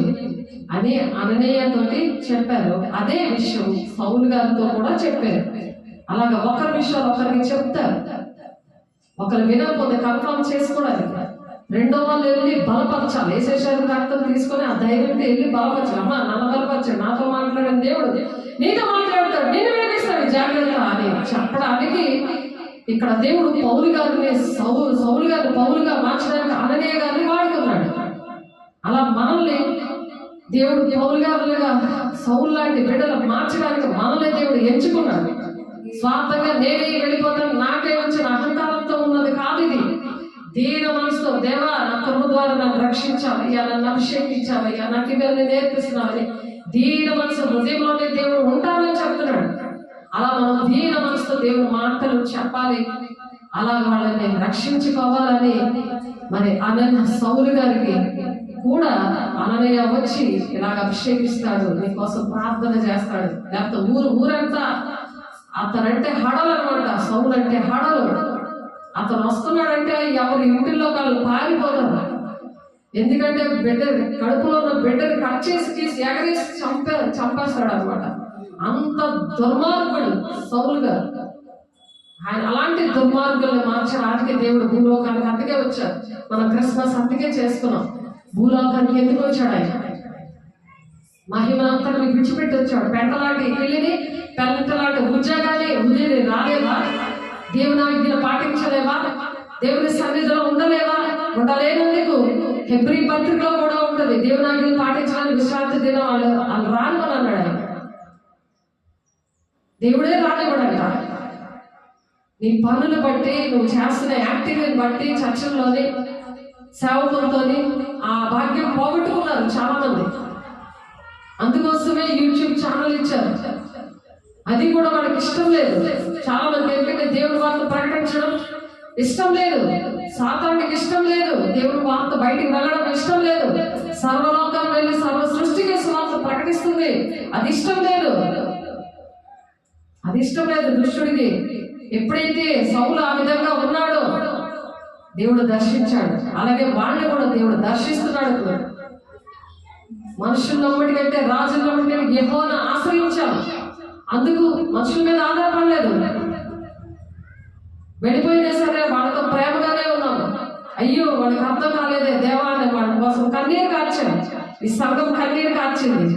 అని అననీయతోటి చెప్పారు. అదే విషయం పౌలు గారితో కూడా చెప్పారు. అలాగా ఒకరి విషయాలు ఒకరికి చెప్తారు. ఒకరు వినకపోతే కన్ఫర్మ్ చేసుకోవడానికి రెండో వాళ్ళు వెళ్ళి బలపరచాలి. వేసేసారు రక్తం తీసుకొని ఆ ధైర్యంతో వెళ్ళి బలపరచాలి. అమ్మా, నన్ను బలపరచాడు, నాతో మాట్లాడిన దేవుడు నీతో మాట్లాడతాడు, నేను వేగిస్తాడు, జాగ్రత్త అని చెప్పడానికి ఇక్కడ దేవుడు పౌలు గారిని సౌలు గారిని పౌలుగా మార్చడానికి అననీయ గారిని వాడుకున్నాడు. అలా మనల్ని దేవుడు పౌలు గారులుగా సౌలు లాంటి బిడ్డలు మార్చడానికి మనల్ని దేవుడు ఎంచుకున్నాడు. స్వార్థంగా నేనే వెళ్ళిపోతాను, నాకే వచ్చిన అహంకారంతో ఉన్నది కాదు ఇది. దీన మనసుతో, దేవా నా కృప ద్వారా నన్ను రక్షించావయ్యా, నన్ను అభిషేకించావయ్యా, నాకు ఇవన్నీ నేర్పిస్తున్నావని దీన మనసు హృదయంలోనే దేవుడు ఉంటానని చెప్తున్నాడు. అలా మనం దీన మనసుతో దేవుని మాటలు చెప్పాలి. అలా వాళ్ళని రక్షించుకోవాలని మరి అనన్య సౌలు గారికి కూడా అననయ్య వచ్చి ఇలాగ అభిషేకిస్తాడు, నీకోసం ప్రార్థన చేస్తాడు. లేకపోతే ఊరంతా అతనంటే హడలు అనమాట. సౌలు అంటే హడలు. అతను వస్తున్నాడంటే ఎవరి ఇంటిలో వాళ్ళు పారిపోతారు. ఎందుకంటే బిడ్డ కడుపులో ఉన్న బిడ్డని కట్ చేసి ఎగరేసి చంపేస్తాడు అనమాట. అంత దుర్మార్గుడు సౌలు గారు. ఆయన అలాంటి దుర్మార్గుల్ని మార్చడానికి దేవుడు భూలోకానికి అందుకే వచ్చాడు. మనం క్రిస్మస్ అందుకే చేసుకున్నాం. భూలోకానికి ఎందుకు వచ్చాడు? ఆయన మహిమనంతా విడిచిపెట్టి వచ్చాడు. పెంటలాంటి పెళ్లిని, పెంటలాంటి ఉద్యోగాన్ని రాలేవా? దేవుని ఆజ్ఞను పాటించలేవా? దేవుని సన్నిధిలో ఉండలేవా? ఉండలేనందుకు హెబ్రీ పత్రికలో కూడా ఉంటుంది, దేవుని ఆజ్ఞను పాటించడానికి విశ్రాంతి దినం వాళ్ళు రానివని అన్నాడు ఆయన. దేవుడే రానివ్వడంట. నీ పనులు బట్టి, నువ్వు చేస్తున్న యాక్టివిటీని బట్టి చర్చల్లోని సేవకులతో ఆ భాగ్యం పోగొట్టుకున్నారు చాలా మంది. అందుకోసమే యూట్యూబ్ ఛానల్ ఇచ్చారు. అది కూడా వాళ్ళకి ఇష్టం లేదు చాలా మంది. ఎందుకంటే దేవుని వార్త ప్రకటించడం ఇష్టం లేదు, సాతానికి ఇష్టం లేదు, దేవుని వార్త బయటికి వెళ్ళడం ఇష్టం లేదు. సర్వలోకం వెళ్ళి సర్వ సృష్టికి వార్త ప్రకటిస్తుంది, అది ఇష్టం లేదు. అది ఇష్టం లేదు దుష్టుడికి. ఎప్పుడైతే సౌలు ఆ విధంగా ఉన్నాడో దేవుడు దర్శించాడు. అలాగే వాళ్ళని కూడా దేవుడు దర్శిస్తున్నాడు. మనుషుల నమ్మటి కంటే రాజుల నమ్మటి కంటే యెహోవాను ఆశ్రయించాం. అందుకు మనుషుల మీద ఆధారపడలేదు. వెళ్ళిపోయినా సరే వాళ్ళతో ప్రేమగానే ఉన్నాము. అయ్యో వాళ్ళకి అర్థం కాలేదే దేవా అని వాళ్ళ కోసం కన్నీరు కార్చాం. ఈ సంఘం కన్నీరు కార్చింది.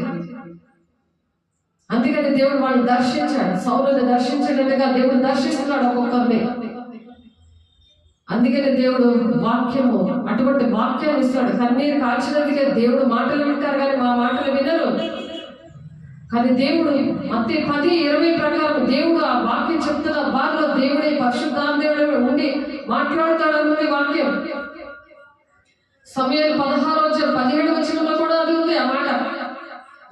అందుకని దేవుడు వాళ్ళని దర్శించాడు. సౌలుని దర్శించినట్టుగా దేవుడు దర్శిస్తున్నాడు ఒక్కొక్కరిని. అందుకని దేవుడు వాక్యము, అటువంటి వాక్యాన్ని ఇస్తాడు. కన్నీరు కాల్చినందుకే దేవుడు మాటలు వింటారు కానీ మా మాటలు వినరు. కానీ దేవుడు మత్తయి 10:20 ప్రకారం దేవుడు ఆ వాక్యం చెప్తున్న వారిలో దేవుడే పరిశుద్ధాత్ముడు ఉండి మాట్లాడతాడన్నది వాక్యం. సమూయేలు 16:17 కూడా అది ఉంది ఆ మాట.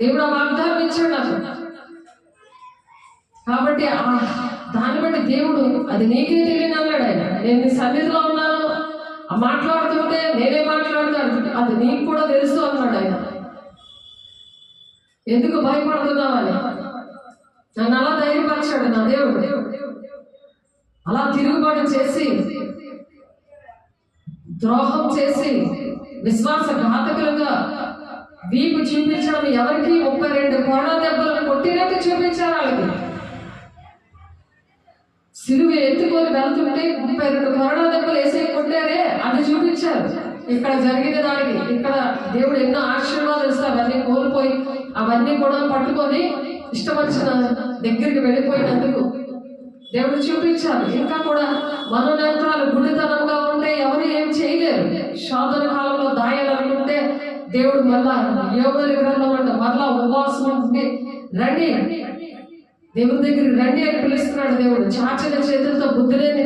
దేవుడు ఆ వాగ్దానం ఇచ్చాడు నాకు. కాబట్టి దాన్ని బట్టి దేవుడు అది నీకే తెలియని అన్నాడు ఆయన. నేను నీ సన్నిధిలో ఉన్నాను, మాట్లాడుతుంటే నేనే మాట్లాడతాను, అది నీకు కూడా తెలుసు అన్నాడు ఆయన. ఎందుకు భయపడుతున్నావని నన్ను అలా ధైర్యపరిచాడు నా దేవుడు. అలా తిరుగుబాటు చేసి, ద్రోహం చేసి, విశ్వాసఘాతకులుగా వీపు చూపించడం ఎవరికి 32 కొరడా దెబ్బలను కొట్టినట్టు చూపించారు. వాళ్ళకి సిలువ ఎత్తుకొని వెళ్తుంటే 32 కొరడా దెబ్బలు వేసే కొట్టారే, అది చూపించారు. ఇక్కడ జరిగిన దానికి ఇక్కడ దేవుడు ఎన్నో ఆశీర్వాదాలు ఇస్తే అవన్నీ కోల్పోయి అవన్నీ కూడా పట్టుకొని ఇష్టం వచ్చిన దగ్గరికి వెళ్ళిపోయినందుకు దేవుడు చూపించారు. ఇంకా కూడా మనోనేత్రాలు గుడితనంగా ఉంటే ఎవరు ఏం చేయలేరు. శోధన కాలంలో దాయాలనుకుంటే దేవుడు మళ్ళా యోబేలు గ్రంథం అంటే మళ్ళా ఉపవాసం ఉంటే రండి దేవుడి దగ్గరికి రండి అని పిలుస్తున్నాడు దేవుడు. చాచిన చేతులతో బుద్ధిలేని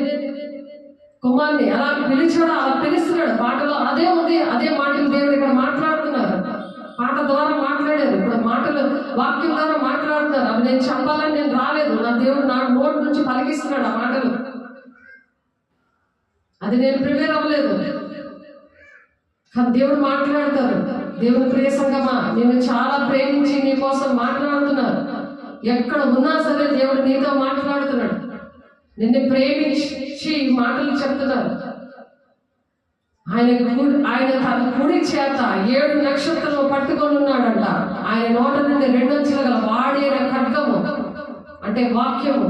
కుమార్ని అలా పిలిచాడు, అలా పిలుస్తున్నాడు. పాటలో అదే ఉంది, అదే మాటలు దేవుడు ఇక్కడ మాట్లాడుతున్నారు. పాట ద్వారా మాట్లాడారు, ఇప్పుడు మాటలు వాక్యం ద్వారా మాట్లాడుతున్నారు. అవి నేను చెప్పాలని నేను రాలేదు, నా దేవుడు నా నోటి నుంచి పలికిస్తున్నాడు ఆ మాటలు. అది నేను ప్రిపేర్ అవ్వలేదు, కానీ దేవుడు మాట్లాడతారు. దేవుని ప్రియ సంగమా, నేను చాలా ప్రేమించి నీ కోసం మాట్లాడుతున్నారు. ఎక్కడ ఉన్నా సరే దేవుడు నీతో మాట్లాడుతున్నాడు. నిన్ను ప్రేమించి మాటలు చెప్తున్నారు. ఆయన తన కుడి చేత 7 నక్షత్రాలు పట్టుకొని ఉన్నాడంట. ఆయన నోట నుండి 2 అంచుల గల వాడిన ఖడ్గము అంటే వాక్యము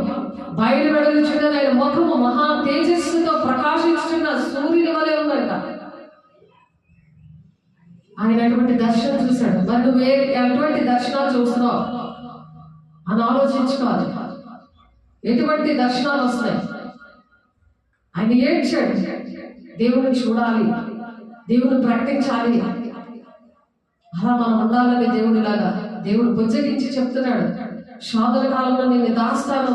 బయలు వెడలుచున్నది. ఆయన ముఖము మహా తేజస్సుతో ప్రకాశిస్తున్న సూర్యుని వలె ఉందంట. ఆయన అటువంటి దర్శనం చూశాడు. మరి నువ్వు ఎటువంటి దర్శనాలు చూస్తున్నావు అని ఆలోచించుకోవాలి. ఎటువంటి దర్శనాలు వస్తాయి? ఆయన ఏడ్చాడు. దేవుని చూడాలి, దేవుని ప్రకటించాలి. అలా మనం ఉండాలని దేవుడిలాగా దేవుడు బుజ్జగించి చెప్తున్నాడు. శోధన కాలంలో నిన్ను దాస్తాను,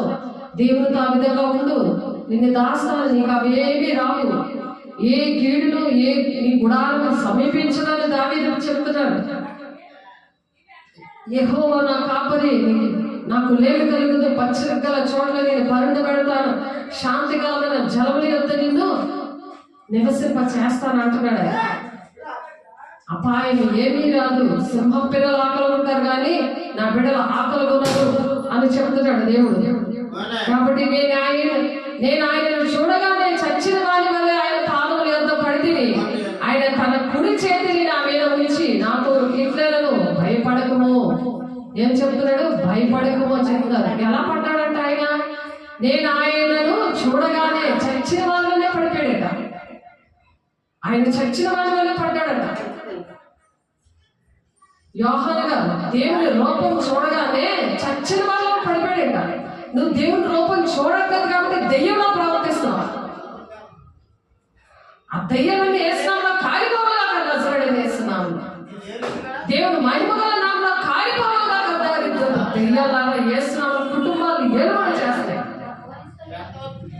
దేవునితో ఆ విధంగా ఉండు, నిన్ను దాస్తాను, నీకు అవేమీ రావు. ఏ కీడును ఏ నీ గుడాలను సమీపించదని దావీదు చెప్తున్నాడు. యెహోవా నా కాపరి, నాకు లేమి కలుగుతూ పచ్చని గల చోట్ల నేను పరుండబెడతాను, శాంతి కలమైన జలముల యొద్ద నిన్ను నివసింప చేస్తాను అంటున్నాడు. అపాయం ఏమీ రాదు. సింహం పిల్లలు ఆకలి ఉంటారు కానీ నా బిడ్డలు ఆకలి కొనరు అని చెప్తున్నాడు దేవుడు. కాబట్టి నేను ఆయనను చూడగానే చచ్చిన వారి వల్ల ఆయన పాదముల యొద్ద పడితిని. ఆయన తన కుడి చేతిని నా మీద ఉంచి నాకు ఇట్లను భయపడకము. ఏం చెప్తున్నాడు? భయపడకము చెప్తున్నారు. ఎలా పడ్డాడంట ఆయన? నేను ఆయనను చూడగానే చచ్చిన వాళ్ళనే పడిపోయాడట. ఆయన చచ్చిన వాళ్ళ వల్ల పడ్డాడట. యోహాను గారు దేవుని రూపం చూడగానే చచ్చిన వాళ్ళ పడిపోయాడట. నువ్వు దేవుని రూపం చూడట్లేదు కాబట్టి దెయ్యంలో ప్రవర్తిస్తున్నావు. ఆ దెయ్యాన్ని వేస్తున్నావు, కాలిపోవాలా నజరేయుడని వేస్తున్నావు. దేవుడు మహిమగల నామములో కాలిపోవాలా దెయ్యాలాగా వేస్తున్నావు. కుటుంబాలు ఏలుబడి చేస్తాయి.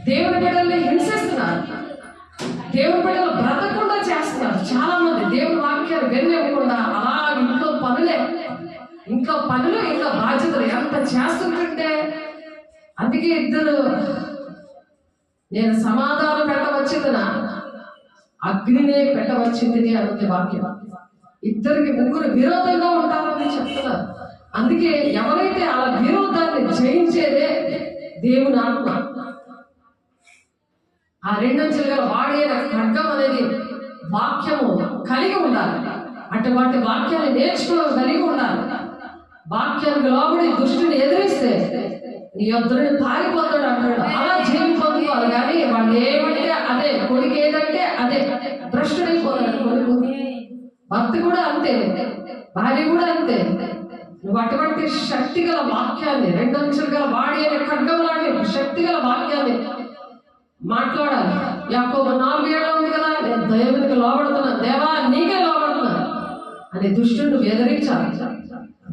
దేవుని బిడ్డల్ని హింసిస్తున్నారు. దేవుని బిడ్డలు బ్రతకకుండా చేస్తున్నారు. చాలా మంది దేవుని వాక్యాలు వినకుండా అలా ఇంట్లో పనులు ఇంకా బాధ్యతలు ఎంత చేస్తుంటే, అందుకే ఇద్దరు నేను సమాధానం పెట్టవచ్చిందినా అగ్నినే పెట్టవచ్చింది అన్నది వాక్యం. ఇద్దరికి ముగ్గురు విరోధంగా ఉంటారని చెప్తున్నారు. అందుకే ఎవరైతే అలా విరోధాన్ని జయించేదే దేవుని ఆత్మ. ఆ రెండంచెలుగా వాడైన ఖడ్గం అనేది వాక్యము కలిగి ఉండాలి. అటువంటి వాక్యాన్ని నేర్చుకోగలిగి ఉండాలి. వాక్యానికి లోబడి దుష్టుని ఎదిరిస్తే నీ యొద్దరుని పారిపోతాడు అంటాడు. అలా జీవి పొందుకోవాలి. కానీ వాళ్ళు ఏమంటే అదే, కొడుకు ఏదంటే అదే, భ్రష్టుడైపోతాడు కొడుకు. భక్తి కూడా అంతే, భార్య కూడా అంతే. నువ్వు అటువంటి శక్తి గల వాక్యాన్ని, రెండంచెలు గల వాడి అనే ఖడ్గం లాంటి శక్తి గల వాక్యాన్ని మాట్లాడాలి. యాకోబు 4:7 ఉంది కదా, నేను దేవునికి లోబడుతున్నా, దేవా నీకే లోబడుతున్నా అని దుష్టుడు ఎదిరించాలి.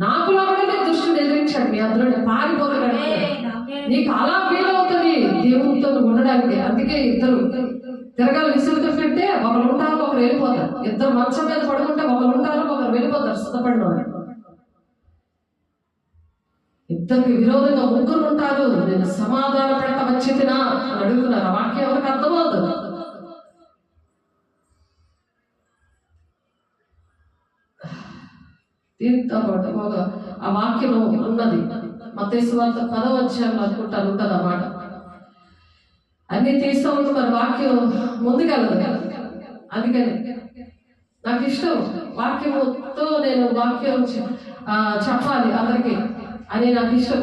నాకు లోబడి దుష్టుడు ఎదిరించాడు. మీ అందరూ పారిపోతాడు. నీకు అలా వీలవుతుంది దేవునితో ఉండడానికి. అందుకే ఇద్దరు తిరగాలి విసురుతుంటే ఒకరు ఉంటారు, ఒకరు వెళ్ళిపోతారు. ఇద్దరు మంచం మీద పడుకుంటే ఒకరు ఉంటారు, ఒకరు వెళ్ళిపోతారు. సిద్ధపడిన వాళ్ళు ఇద్దరికి విరోధంగా ముగ్గురు ఉంటారు. నేను సమాధానం పెట్టవచ్చినా అని అడుగుతున్నారు. ఆ వాక్యం ఎవరికి అర్థమవుతుంది? దీంతో పాటు ఆ వాక్యం ఉన్నది. మత్తయి సువార్త 10వ అధ్యాయంలో అనుకుంటాను ఉంటుంది అన్నమాట. అన్ని తీస్తూ ఉంటే మరి వాక్యం ముందుకెళ్ళదు. అందుకని నాకు ఇష్టం వాక్యముతో నేను వాక్యం చెప్పాలి అందరికీ అని నాకు ఇష్టం.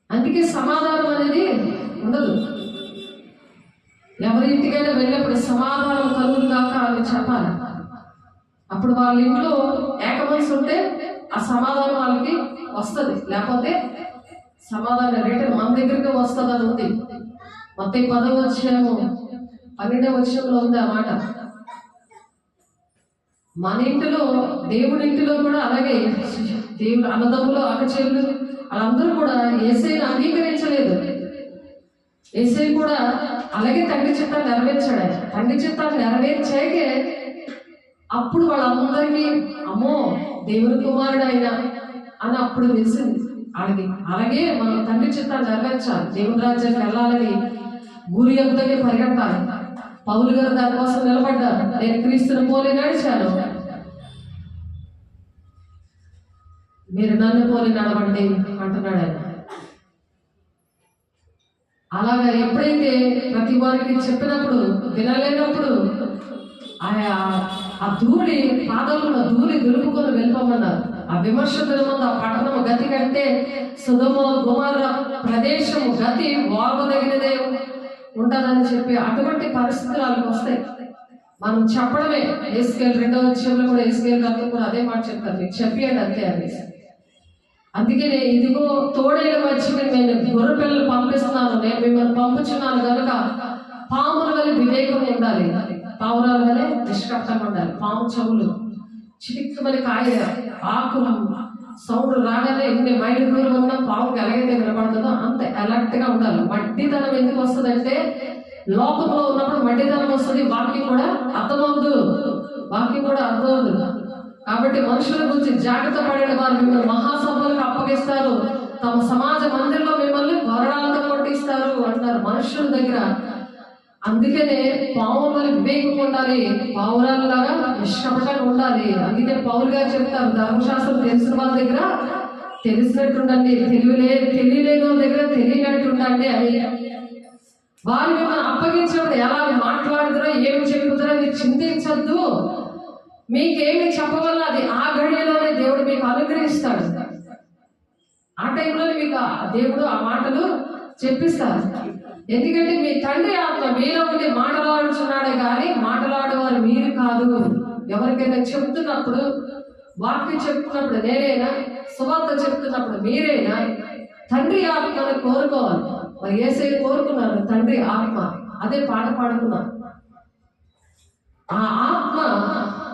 అందుకే సమాధానం అనేది ఉండదు. ఎవరి ఇంటికైనా వెళ్ళినప్పుడు సమాధానం కలుగును కాక అని చెప్పాలి. అప్పుడు వాళ్ళ ఇంట్లో ఏకమనసు ఉంటే ఆ సమాధానం వాళ్ళకి వస్తుంది. లేకపోతే సమాధానం రిటర్న్ మన దగ్గరికి వస్తుంది అని ఉంది. మత్తయి 10వ అధ్యాయము 12వ వచనంలో ఉంది ఆ మాట. మన ఇంటిలో, దేవుడి ఇంటిలో కూడా అలాగే దేవుడు అన్నదమ్ములు అక్కచెల్లు వాళ్ళందరూ కూడా యేసయ్యను అంగీకరించలేదు. యేసయ్య కూడా అలాగే తండ్రి చిత్తాన్ని నెరవేర్చాడు. తండ్రి చిత్తాన్ని నెరవేర్చాకే అప్పుడు వాళ్ళందరికీ అమ్మో దేవుని కుమారుడు అయినా అని అప్పుడు తెలిసింది వాళ్ళకి. అలాగే మనం తండ్రి చిత్తాన్ని నెరవేర్చాలి, దేవుని రాజ్యానికి వెళ్ళాలని గురి ఎంతగా పరిగెట్టాలి. పౌలు గారు దానికోసం నిలబడ్డారు. నేను క్రీస్తుని పోలి నడిచాను, మీరు నన్ను పోలి నడవండి అంటున్నాడు ఆయన. అలాగా ఎప్పుడైతే ప్రతి వారికి చెప్పినప్పుడు వినలేనప్పుడు ఆ ధూళి పాదాలను ధూళి దులుపుకొని వెళ్ళిపోమన్నారు. ఆ విమర్శ దినమందు ఆ పట్టణము గతి కంటే సొదొమ గొమొర్ర ప్రదేశము గతి వార్వదగినదే ఉంటుందని చెప్పి అటువంటి పరిస్థితులు వాళ్ళకి వస్తాయి. మనం చెప్పడమే. ఎస్కేల్ 2వ అధ్యాయంలో కూడా ఎస్కేల్ గారు కూడా అదే మాట చెప్తారు, మీకు చెప్పండి అంతే అనేసి. అందుకనే ఇదిగో తోడైన మధ్య నేను గొర్రె పిల్లలు పంపిస్తున్నాను, నేను మిమ్మల్ని పంపుచున్నాను కనుక పాముల వల్ల వివేకం ఉండాలి. పావురాల వలె నిష్కపటంగా ఉండాలి. పాము చెవులు, చిటిక్కుమని కాయ ఆకులు సౌండ్ రాగానే ఎన్ని మైళ్ళ దూరం ఉన్నా పావుకి ఎలాగైతే వినపడుతుందో అంత అలర్ట్ గా ఉండాలి. మట్టితనం ఎందుకు వస్తుందంటే లోకంలో ఉన్నప్పుడు మట్టితనం వస్తుంది, వాక్యం కూడా అర్థమవుదు. కాబట్టి మనుషుల గురించి జాగ్రత్త పడిన వారు మిమ్మల్ని మహాసభలకు అప్పగిస్తారు, తమ సమాజ మందిరంలో మిమ్మల్ని కొరడాలతో కొట్టిస్తారు అంటారు మనుషుల దగ్గర. అందుకనే పావుల వల్ల వివేకం ఉండాలి, పావురాలలాగా నిష్కపటంగా ఉండాలి. అందుకే పౌలు గారు చెప్తారు, ధర్మశాస్త్రం తెలిసిన వాళ్ళ దగ్గర తెలిసినట్టు ఉండండి, తెలియలేని వాళ్ళ దగ్గర తెలియనట్టు ఉండండి అని. వారు మిమ్మల్ని అప్పగించినప్పుడు ఎలా మాట్లాడుతారో ఏమి చెప్పుతారో అది చింతించద్దు. మీకేమి చెప్పవల్ల అది ఆ గడియలోనే దేవుడు మీకు అనుగ్రహిస్తాడు. ఆ టైంలోనే మీకు దేవుడు ఆ మాటలు చెప్పిస్తారు. ఎందుకంటే మీ తండ్రి ఆత్మ మీలో ఉండి మాట్లాడుచున్నాడే కానీ మాట్లాడేవారు మీరు కాదు. ఎవరికైనా చెప్తున్నప్పుడు, వాక్యం చెప్తున్నప్పుడు నేనైనా, సువార్త చెప్తున్నప్పుడు మీరైనా తండ్రి ఆత్మను కోరుకోవాలి. మరి యేసయ్య కోరుకున్నారు తండ్రి ఆత్మ, అదే పాట పాడుకున్నారు. ఆ ఆత్మ,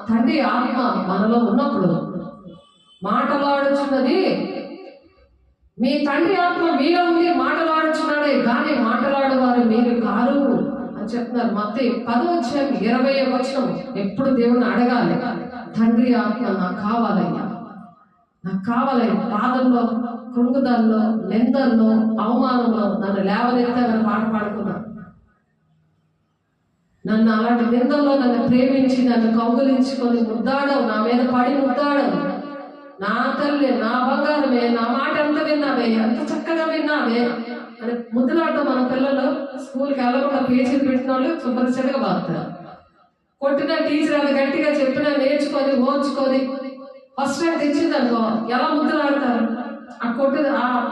తండ్రి ఆత్మ మనలో ఉన్నప్పుడు మాట్లాడుచున్నది. మీ తండ్రి ఆత్మ మీలో ఉండి మాట్లాడుచున్నాడే కానీ మాట్లాడేవారు మీరు కారు అని చెప్తున్నారు. మత్తయి 10:20 ఎప్పుడు దేవుని అడగాలి, తండ్రి ఆత్మ నాకు కావాలయ్యా, నాకు కావాలయ్యా. పాదంలో, కృంగుదల్లో, నిందల్లో, అవమానంలో నన్ను లేవనెత్తామని పాట పాడుకున్నాను. నన్ను అలాంటి నిందల్లో నన్ను ప్రేమించి నన్ను కౌగులించుకొని ముద్దాడవు, నా మీద పడి ముద్దాడవు. నా తల్లి, నా బంగారమే, నా మాట ఎంత విన్నావే, ఎంత చక్కగా విన్నావే అని ముద్దులాడతాం. మన పిల్లలు స్కూల్కి వెళ్ళకుండా పేచీలు పెట్టిన వాళ్ళు శుభ్ర చెడగా బాగుతారు. కొట్టిన టీచర్ అది గట్టిగా చెప్పినా నేర్చుకొని ఓర్చుకొని ఫస్ట్ ర్యాంక్ తెచ్చింది అనుకో, ఎలా ముద్దులాడతారు. ఆ కొట్టిన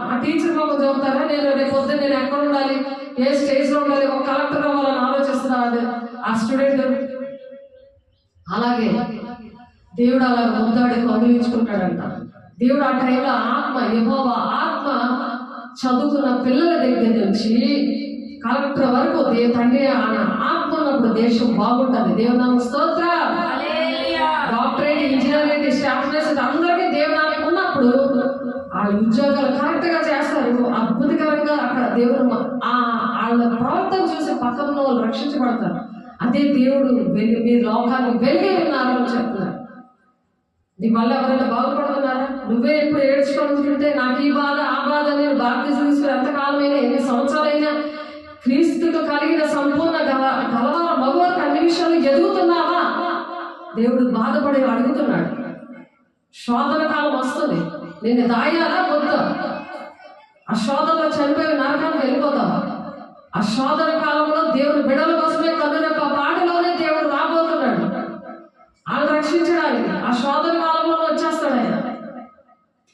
ఆ టీచర్ మాకు చదువుతారా, నేను రేపు పొద్దున్న నేను ఎక్కడ ఉండాలి, ఏ స్టేజ్లో ఉండాలి, ఒక కలెక్టర్ అవ్వాలని ఆలోచిస్తున్నాడు ఆ స్టూడెంట్. అలాగే దేవుడు అలా ముద్దాడి కౌగిలించుకుంటాడంట. దేవుడు ఆ టైంలో ఆత్మ, యెహోవా ఆత్మ చదువుకున్న పిల్లల దగ్గర నుంచి కలెక్టర్ వరకు తండ్రి ఆత్మ ఉన్నప్పుడు దేశం బాగుంటుంది. దేవునామ స్తోత్ర. డాక్టరేట్, ఇంజనీరింగ్, స్టాఫ్ నర్స్ అందరికీ దేవునామం ఉన్నప్పుడు వాళ్ళ ఉద్యోగాలు కరెక్ట్ గా చేస్తారు, అద్భుతకరంగా. అక్కడ దేవుడు వాళ్ళ ప్రవర్తన చూసి పక్కన వాళ్ళు రక్షించబడతారు. అదే దేవుడు మీ లోకాన్ని వెలిగి ఉన్నారని చెప్తున్నారు. నీ వల్ల ఎవరైనా బాగుపడుతున్నారా? నువ్వే ఎప్పుడు ఏడ్చుకుంటుంటే నాకు ఈ బాధ ఆ బాధ, నేను బాప్తిజం తీసుకుని ఎంతకాలమైనా, ఎన్ని సంవత్సరాలైనా క్రీస్తుకు కలిగిన సంపూర్ణ గలవారు మగవారికి అన్ని విషయాలు ఎదుగుతున్నావా? దేవుడు బాధపడి అడుగుతున్నాడు. శోధన కాలం వస్తుంది, నిన్ను దాయాలా వద్దా? ఆ శోధనలో చనిపోయి నరకానికి వెళ్ళిపోతావా? ఆ శోధన కాలంలో దేవుడు బిడ్డల కోసమే కన్నురెప్ప పాటలోనే దేవుడు రాబోతున్నాడు వాళ్ళు రక్షించడానికి. ఆ శోధన కాలంలో వచ్చేస్తాడు ఆయన.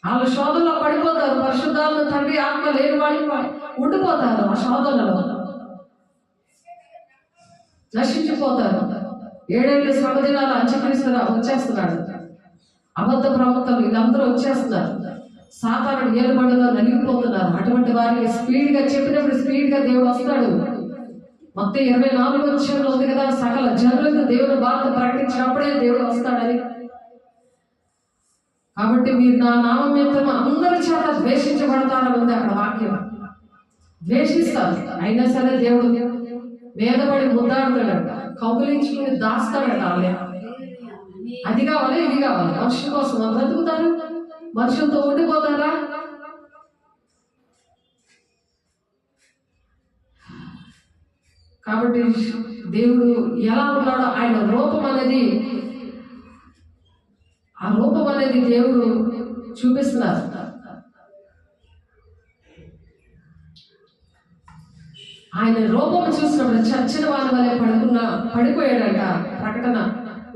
వాళ్ళు శోధనలో పడిపోతారు, పరిశుద్ధాలను తండ్రి ఆత్మ లేని వాళ్ళు ఉండిపోతారు. ఆ శోధనలో నశించిపోతారు. 7 ఏళ్ళ శ్రమ దినాలు అంచక్రీస్తున్నా వచ్చేస్తున్నాడు. అబద్ధ ప్రవక్తలు వీళ్ళందరూ వచ్చేస్తున్నారు. సాతానుడు ఏలుబడిలో నలిగిపోతున్నారు. అటువంటి వారికి స్పీడ్ గా చెప్పినప్పుడు స్పీడ్ గా దేవుడు వస్తాడు. మత్తయి 24 ఉంది కదా, సకల జనులకు దేవుడు వార్త ప్రకటించినప్పుడే దేవుడు వస్తాడని. కాబట్టి మీరు నా నామం నిమిత్తం అందరి చేత ద్వేషించబడతారని ఉంది అక్కడ వాక్యం. ద్వేషిస్తారు, అయినా సరే దేవుడు వేదపడి ముద్దాడుతాడట, కౌగులించుకుని దాస్తాడట. వాళ్ళే అది కావాలి, ఇది కావాలి. మనుషుల కోసం బ్రతుకుతారు, మనుషులతో ఉండిపోతారా? కాబట్టి దేవుడు ఎలా ఉన్నాడో ఆయన రూపం అనేది, ఆ రూపం అనేది దేవుడు చూపిస్తున్నారు. ఆయన రూపం చూసినప్పుడు చచ్చిన వాళ్ళ వల్లే పడిపోయాడంట. ప్రకటన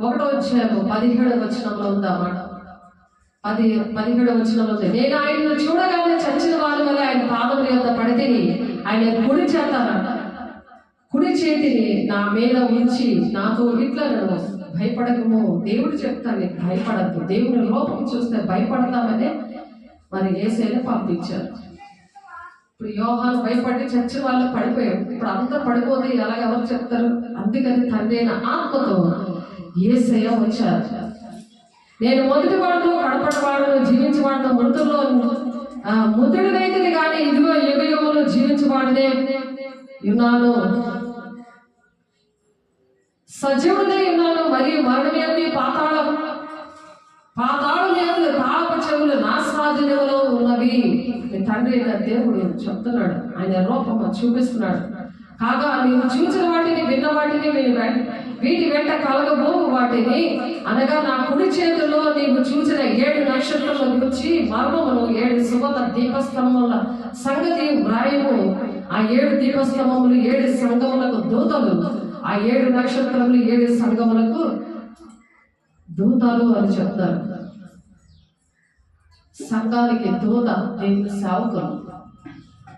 1:17 ఉందన్నమాట. 17 ఉంది. నేను ఆయనను చూడగానే చచ్చిన వాళ్ళ వల్ల ఆయన పాదముల యొద్ద పడితిని, ఆయన కుడి చేతిని నా మీద ఉంచి నాతో ఇట్లా నన్ను భయపడకము. దేవుడు చెప్తాను, భయపడద్దు. దేవుని రూపం చూస్తే భయపడతామనే మరి యేసయ్యను పంపించారు. ఇప్పుడు యోహాను భయపడి చచ్చిన వాళ్ళు పడిపోయాడు. ఇప్పుడు అంతా పడిపోతే ఎలాగ ఎవరు చెప్తారు? అందుకని తండ్రి అయిన ఆత్మతో యేసయ్య వచ్చారు. నేను మొదటి వాడును కడపటి వాడును జీవించవాడును మృతుల్లో మృతుడినైతే కానీ ఇదిగో యుగ యుగంలో జీవించవాడినే ఉన్నాను, సజీవుడై ఉన్నాను, మరియు మరణమేమి పాతాళం లేదు, తాళపు చెవులు నా స్వాధీనంలో ఉన్నవి. తండ్రి అయిన దేవుడు చెప్తున్నాడు, ఆయన రూపం చూపిస్తున్నాడు. కాగా నీవు చూసిన వాటిని విన్న వాటిని వీటి వెంట కలగబోవు వాటిని, అనగా నా కుడి చేతిలో నీవు చూసిన 7 నక్షత్రముల గురించి మర్మమును 7 సువర్ణ దీపస్తంభముల సంగతి వ్రాయము. ఆ 7 దీపస్తంభములు 7 సంఘములకు దూతలు, ఆ 7 నక్షత్రములు 7 సంఘములకు దూతలు అని చెప్తారు. సంఘానికి దూత దేవుని సేవకులు.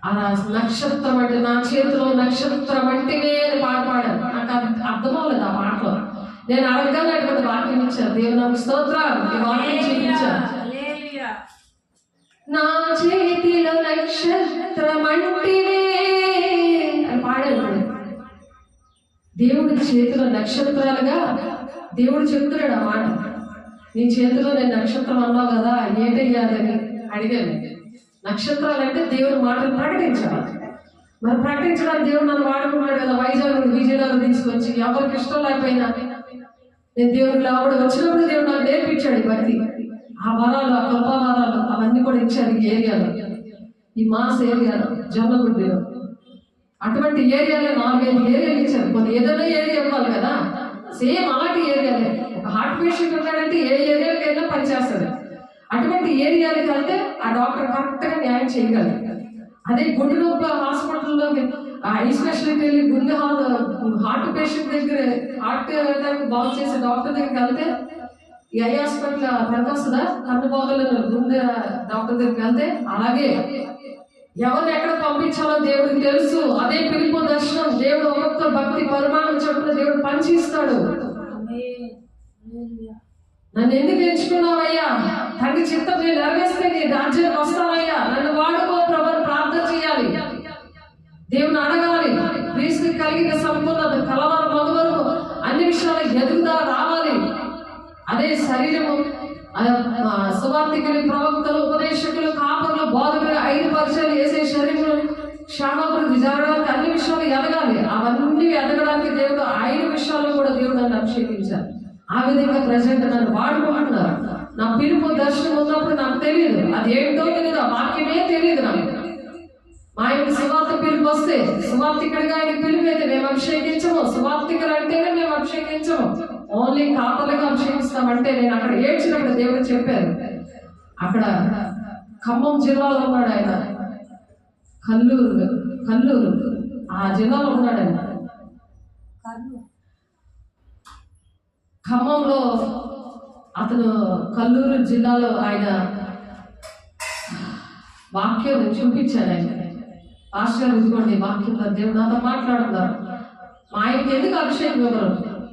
ఆ నక్షత్రం అంటే నా చేతిలో నక్షత్రం అంటేనే పాట పాడాను. నాకు అర్థమవలేదు ఆ పాటలో. నేను అడగగానే అటువంటి వాక్యం ఇచ్చాను. దేవుడు నాకు స్తోత్రం, ఈ వాక్యం చూపించాను. నా చేతిలో నక్షత్రం అంటేనే అని పాడాను. దేవుడి చేతిలో నక్షత్రాలుగా దేవుడు చెప్తున్నాడు ఆ మాట. నీ చేతిలో నేను నక్షత్రం అన్నావు కదా, ఏంటయ్యాలని అడిగాను. నక్షత్రాలు అంటే దేవుని మాటలు ప్రకటించాలి. మరి ప్రకటించడానికి దేవుడు నన్ను వాడుకున్నాడు కదా. విజయనగరం తీసుకొచ్చి ఎవరికి ఇష్టం లేకపోయినా నేను దేవుడికి లాభం వచ్చినప్పుడు దేవుడు నాకు నేర్పించాడు ఈ భక్తి. ఆ వరాలు, ఆ కృపా వరాలు అవన్నీ కూడా ఇచ్చారు ఈ ఏరియాలో, ఈ మాస్ ఏరియాలో, జొన్నగుడ్డిలో. అటువంటి ఏరియాలో 4-5 ఏరియాలు ఇచ్చారు. కొన్ని ఏదైనా ఏరియా ఇవ్వాలి కదా, సేమ్ అలాంటి ఏరియాలే. ఒక హార్ట్ పేషెంట్ ఉన్నాడంటే ఏ ఏరియాకి అయినా పనిచేస్తాడు. అటువంటి ఏరియాలకు వెళ్తే ఆ డాక్టర్ కరెక్ట్గా న్యాయం చేయగలరు. అదే గుండె నొప్పి హాస్పిటల్లో ఐ స్పెషలిస్ట్ వెళ్ళి గుండె హార్ట్ పేషెంట్ దగ్గర హార్ట్ బాగు చేసే డాక్టర్ దగ్గరికి వెళ్తే ఈ ఐ హాస్పిటల్ పనికొస్తుందా? కన్ను బాగోలేదు గుండె డాక్టర్ దగ్గరికి వెళ్తే అలాగే ఎవరిని ఎక్కడ పంపించాలో దేవుడికి తెలుసు. అదే పిలుపు దర్శనం. దేవుడు ఒక్కొక్క భక్తి పరిమాణం చొప్పున దేవుడు పనిచేస్తాడు. నన్ను ఎందుకు ఎంచుకున్నావయ్యా? తండ్రి చిత్తం నేను నెరవేస్తే నీ రాజ్యానికి వస్తావయ్యా, నన్ను వాడుకో ప్రభు ప్రార్థన చేయాలి, దేవుని అడగాలి. క్రీస్తుకి కలిగిన సంపూర్ణత కలవరం మగవరకు అన్ని విషయాలు ఎదుగుదా రావాలి. అదే శరీరము సువార్తికులు, ప్రవక్తలు, ఉపదేశకులు, కాపర్లు, బోధకులు 5 పరిచయాలు వేసే శరీరం క్షేమాభివృద్ధి జరగడానికి అన్ని విషయాలు ఎదగాలి. అవన్నీ ఎదగడానికి దేవుడు 5 విషయాల్లో కూడా దేవుడు నన్ను అభిషేకించారు. ఆ విధంగా ప్రజెంట్ నన్ను వాడుకుంటున్నారు. నా పిలుపు దర్శనం ఉన్నప్పుడు నాకు తెలియదు, అది ఏంటో తెలియదు, ఆ వాక్యమే తెలియదు నాకు. మా ఆయనకి సువార్త పిలుపు వస్తే సువార్తికుడిగా ఆయన పిలుపు అయితే మేము అభిషేకించము. సువార్తికులు అంటేనే మేము అభిషేకించము, ఓన్లీ కాపలుగా అభిషేకిస్తామంటే. నేను అక్కడ ఏడ్చినప్పుడు దేవుడు చెప్పారు. అక్కడ ఖమ్మం జిల్లాలో ఉన్నాడు ఆయన, కల్లూరు ఆ జిల్లాలో ఉన్నాడు ఆయన. ఖమ్మంలో అతను కల్లూరు జిల్లాలో ఆయన వాక్యం చూపించాడు. ఆయన పాస్టర్ ఇదిగోండి వాక్యంలో దేవుడు నాతో మాట్లాడుతున్నారు, మా ఆయనకి ఎందుకు అభిషేకం ఇవ్వరు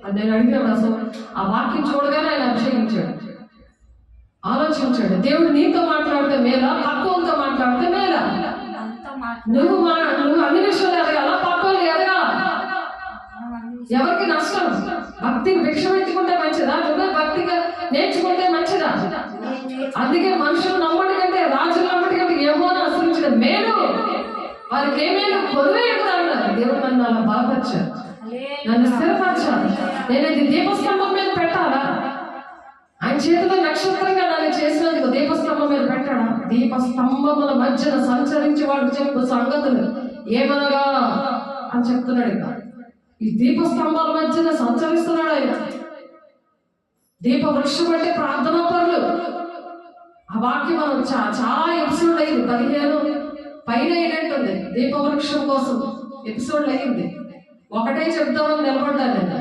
అని నేను అడిగినప్పుడు అసలు ఆ వాక్యం చూడగానే ఆయన అభిషేకించాడు. ఆలోచించాడు, దేవుడు నీతో మాట్లాడితే మేలా, పక్కలతో మాట్లాడితే మేలా? నువ్వు అన్ని విషయాలు ఎదగాల, పక్కలు ఎదగాల. ఎవరికి నష్టం? భక్తికి భిక్ష పెట్టుకుంటే మంచిదా? నువ్వే భక్తిగా నేర్చుకుంటే మంచిదా? అందుకే మనుషులు నమ్మడి కంటే రాజులు నమ్మడి కంటే యెహోవాను ఆశ్రయించడం మేలు. వారికి ఏమేమి పొదువే అన్నారు. దేవుడు నన్ను అలా బాగుపరిచాడు, నన్ను స్థిరపరచాలి. నేను ఇది దీపస్తంభం మీద పెట్టాలా? ఆయన చేతిలో నక్షత్రంగా నన్ను చేసినందుకు దీపస్తంభం మీద పెట్టాడా? దీపస్తంభముల మధ్యన సంచరించి వాడు చెప్పు సంగతులు ఏమనగా అని చెప్తున్నాడు. ఇక ఈ దీపస్తంభాల మధ్యన సంచరిస్తున్నాడు ఆయన. దీప వృక్షం అంటే ప్రార్థనా పరులు. ఆ వాక్యం మనం చాలా ఎపిసోడ్ అయింది, 15 పైన అయినట్టుంది. దీపవృక్షం కోసం ఎపిసోడ్లు అయింది. ఒకటే చెప్తామని నిలబడ్డాను నేను,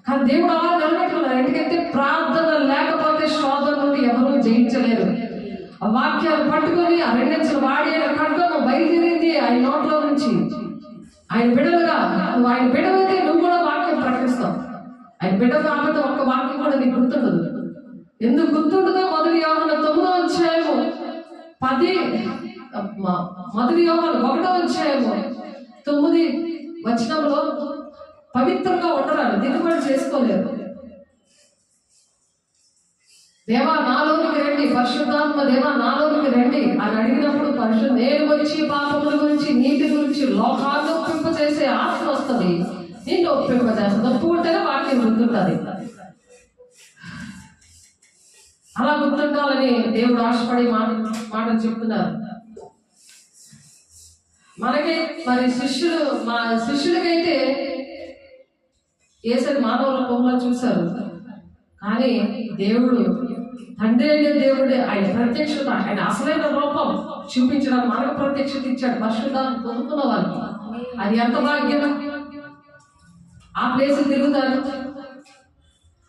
కానీ దేవుడు అలా నిలబెట్టుకున్నారు. ఎందుకంటే ప్రార్థన లేకపోతే శోధన నుండి ఎవరూ జయించలేరు. ఆ వాక్యాలు పట్టుకొని ఆ 2 వాడి ఖడ్గము బయలుదేరింది ఆయన నోట్లో నుంచి. ఆయన బిడ్డలుగా నువ్వు ఆయన బిడ్డలైతే నువ్వు కూడా వాక్యం ప్రకటిస్తావు. ఆయన బిడ్డ కాబట్టి ఒక్క వాక్యం కూడా నీకు గుర్తుండదు. ఎందుకు గుర్తుండదో మొదటి యోహాను 9వ అధ్యాయము 10 మొదటి యోహాను 1:9 పవిత్రంగా ఉండరాలు, దిగుబడి చేసుకోలేరు. దేవా నాలోనికి రండి, పరిశుద్ధాత్మ దేవా నాలోనికి రండి అని అడిగినప్పుడు నేను వచ్చి పాపముల గురించి, నీటి గురించి, లోకాన్ని ఒప్పింపజేసే ఆత్మ వస్తుంది, నిన్ను ఒప్పింపజేస్తుంది. ఒప్పుకుంటేనే వాక్యం గుర్తుంటుంది. అలా గుర్తుండాలని దేవుడు ఆశపడి మాటలు చెప్తున్నారు. మనకి మరి మా శిష్యులకైతే యేసు మానవ రూపంలో చూశారు, కానీ దేవుడు తండ్రి అయిన దేవుడే ఆయన ప్రత్యక్షత, ఆయన అసలైన రూపం చూపించడానికి మనకు ప్రత్యక్షత ఇచ్చాడు. పరిశుద్ధాన్ని పొందుకున్న వాళ్ళకి అది ఎంత భాగ్యం. ఆ ప్లేస్ తిరుగుతారు.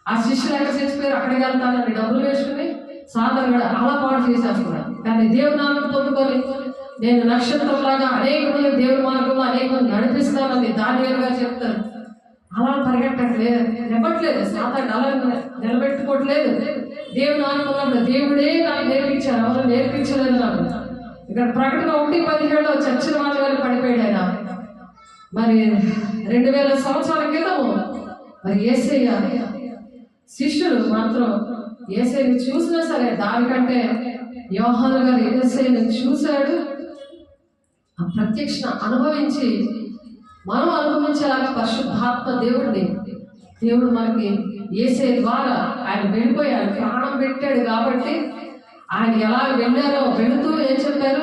ఆ శిష్యులు ఎక్కడ చచ్చిపోయారు, అక్కడికి వెళ్తానని డబ్బులు వేసుకుని సాధారణంగా అలా పాటు చేసేస్తున్నారు. కానీ దేవుని నామం పొందుకొని నేను నక్షత్రంలాగా అనేక మంది దేవుని మార్గంలో అనేక మంది నడిపిస్తానని దానిగా చెప్తారు. అలా పరిగెట్టట్లేదు, నిలబట్లేదు, సాధారణ అలా నిలబెట్టుకోవట్లేదు. దేవుని నామం దేవుడే నాకు నేర్పించారు, ఎవరు నేర్పించలేదు నాకు. ఇక్కడ ప్రకటన 1:17 చచ్చిన వాళ్ళ గారు పడిపోయాడు ఆయన. మరి 2000 సంవత్సరాల క్రితము మరి యేసయ్య శిష్యులు మాత్రం యేసయ్యని చూసినా సరే దానికంటే యోహాను గారు యేసయ్యని చూశాడు. ఆ ప్రత్యక్షణ అనుభవించి మనం అనుభవించేలాగా పరిశుద్ధాత్మ దేవుడు మనకి యేసయ్య ద్వారా ఆయన వెళ్ళిపోయాడు, ప్రాణం పెట్టాడు. కాబట్టి ఆయన ఎలా వెళ్ళారో వెళుతూ ఏం చెప్పారు,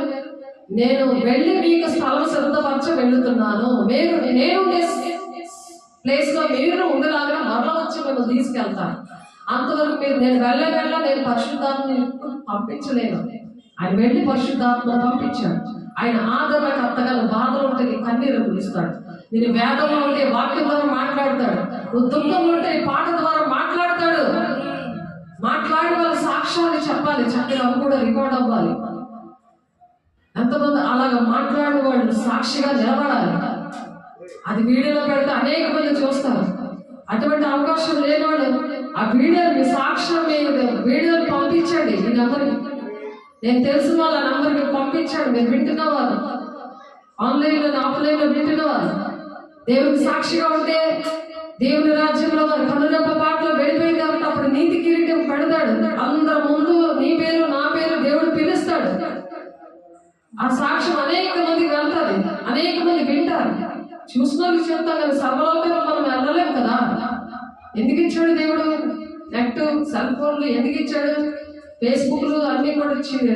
నేను వెళ్ళి మీకు స్థలం సిద్ధపరచ వెళుతున్నాను, నేను ప్లేస్ లో మీరు ఉండేలాగా మరలా వచ్చి మేము తీసుకెళ్తాను. అంతవరకు నేను నేను పరిశుద్ధాత్మని పంపించలేను. ఆయన వెళ్ళి పరిశుద్ధాత్మను పంపించాడు. ఆయన ఆదరణకు అత్తగల బాధలు ఉంటే కన్నీరు పిలుస్తాడు. నేను వేదంలో ఉంటే వాక్యం ద్వారా మాట్లాడతాడు. నువ్వు దుఃఖంలో ఉంటే పాట ద్వారా మాట్లాడతాడు. మాట్లాడి వాళ్ళ సాక్ష్యాన్ని చెప్పాలి, చక్కగా అవి కూడా రికార్డ్ అవ్వాలి. ఎంతమంది అలాగ మాట్లాడిన వాళ్ళు సాక్షిగా నిలబడాలి. అది వీడియోలో పెడితే అనేక మంది చూస్తారు. అటువంటి అవకాశం లేనివాడు ఆ వీడియోని సాక్ష్యం వీడియోని పంపించండి. ఈ నెంబర్కి, నేను తెలిసిన వాళ్ళ నెంబర్కి పంపించండి. మీరు వింటున్న వాళ్ళు, ఆన్లైన్లో ఆఫ్లైన్లో వింటున్న వాళ్ళు, దేవునికి సాక్షిగా ఉంటే దేవుని రాజ్యంలో వారు కనురెప్ప పాటలో వెళ్ళిపోయింది. కాబట్టి అప్పుడు నీతి కిరీటం పెడతాడు. అందరి ముందు నీ పేరు నా పేరు దేవుడు పిలుస్తాడు. ఆ సాక్ష్యం అనేక మందికి వెళ్తాది, అనేక మంది వింటారు. చూసిన వాళ్ళకి చెప్తాం కదా, సర్వలోకంలో మనం వెళ్ళలేము కదా. ఎందుకు ఇచ్చాడు దేవుడు నెట్, సెల్ ఫోన్లు ఎందుకు ఇచ్చాడు? ఫేస్బుక్లు అన్ని కూడా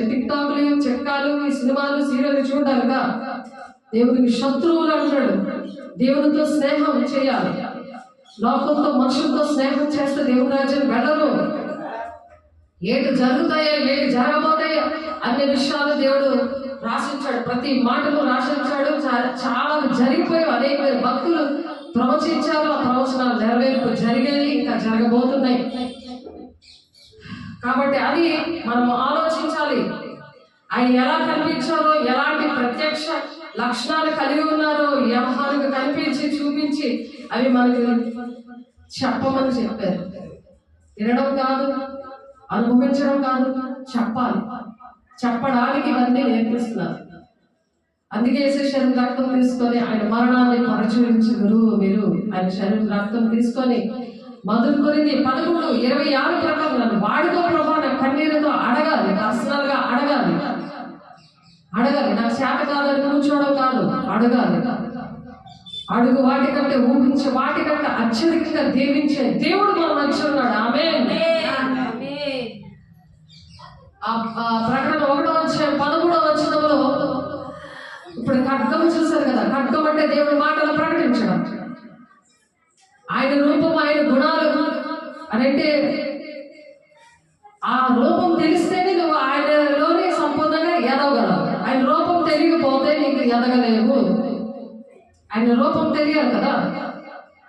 టిక్ టాక్లు, చెక్కాలు, ఈ సినిమాలు, సీరియల్ చూడాలిగా. దేవుడికి శత్రువులు అంటాడు. దేవునితో స్నేహం చేయాలి. లోకంతో మనుషులతో స్నేహం చేస్తే దేవుని రాజ్యం వెళ్ళరు. ఏడు జరుగుతాయో ఏడు జరగబోతాయో అన్ని విషయాలు దేవుడు రాసించాడు. ప్రతి మాటను రాసించాడు. చాలా జరిగిపోయాయి. అనేక భక్తులు ప్రవచించారు. ఆ ప్రవచనాలు నెరవేర్పు జరిగాయి, ఇంకా జరగబోతున్నాయి. కాబట్టి అది మనం ఆలోచించాలి. ఆయన ఎలా కనిపించారో, ఎలాంటి ప్రత్యక్ష లక్షణాలు కలిగి ఉన్నారో యోహానుకు కనిపించి చూపించి అవి మనకు చెప్పమని చెప్పారు. వినడం కాదు, అనుభవించడం కాదు, చెప్పాలి. చెప్పడానికి ఇవన్నీ నేర్పిస్తున్నారు. అందుకే శరీరం రక్తం తీసుకొని ఆయన మరణాన్ని పరిచయించారు. మీరు ఆయన శరీరం రక్తం తీసుకొని మొదలు కొరింది 11:26 ప్రకారం నన్ను వాడితో ప్రభావ కన్నీరుతో అడగాలి, పర్సనల్ గా అడగాలి. నాకు శాత కాదని కూర్చోవడం కాదు, అడగాలి. అడుగు వాటికంటే ఊహించే వాటికంటే అత్యధికంగా దీవించే దేవుడు మన మధ్య ఉన్నాడు. ఆమేన్. ప్రకటన 1:13 ఇప్పుడు ఖడ్గం చూశారు కదా. ఖడ్గం అంటే దేవుడి మాటలు ప్రకటించడం, ఆయన రూపం, ఆయన గుణాలు అంటే ఆ రూపం తెలిస్తేనే నువ్వు ఆయనలోనే సంపూర్ణంగా ఎదగలవు. ఆయన రూపం తెలియకపోతే నీకు ఎదగలేవు. ఆయన రూపం తెలియాలి కదా,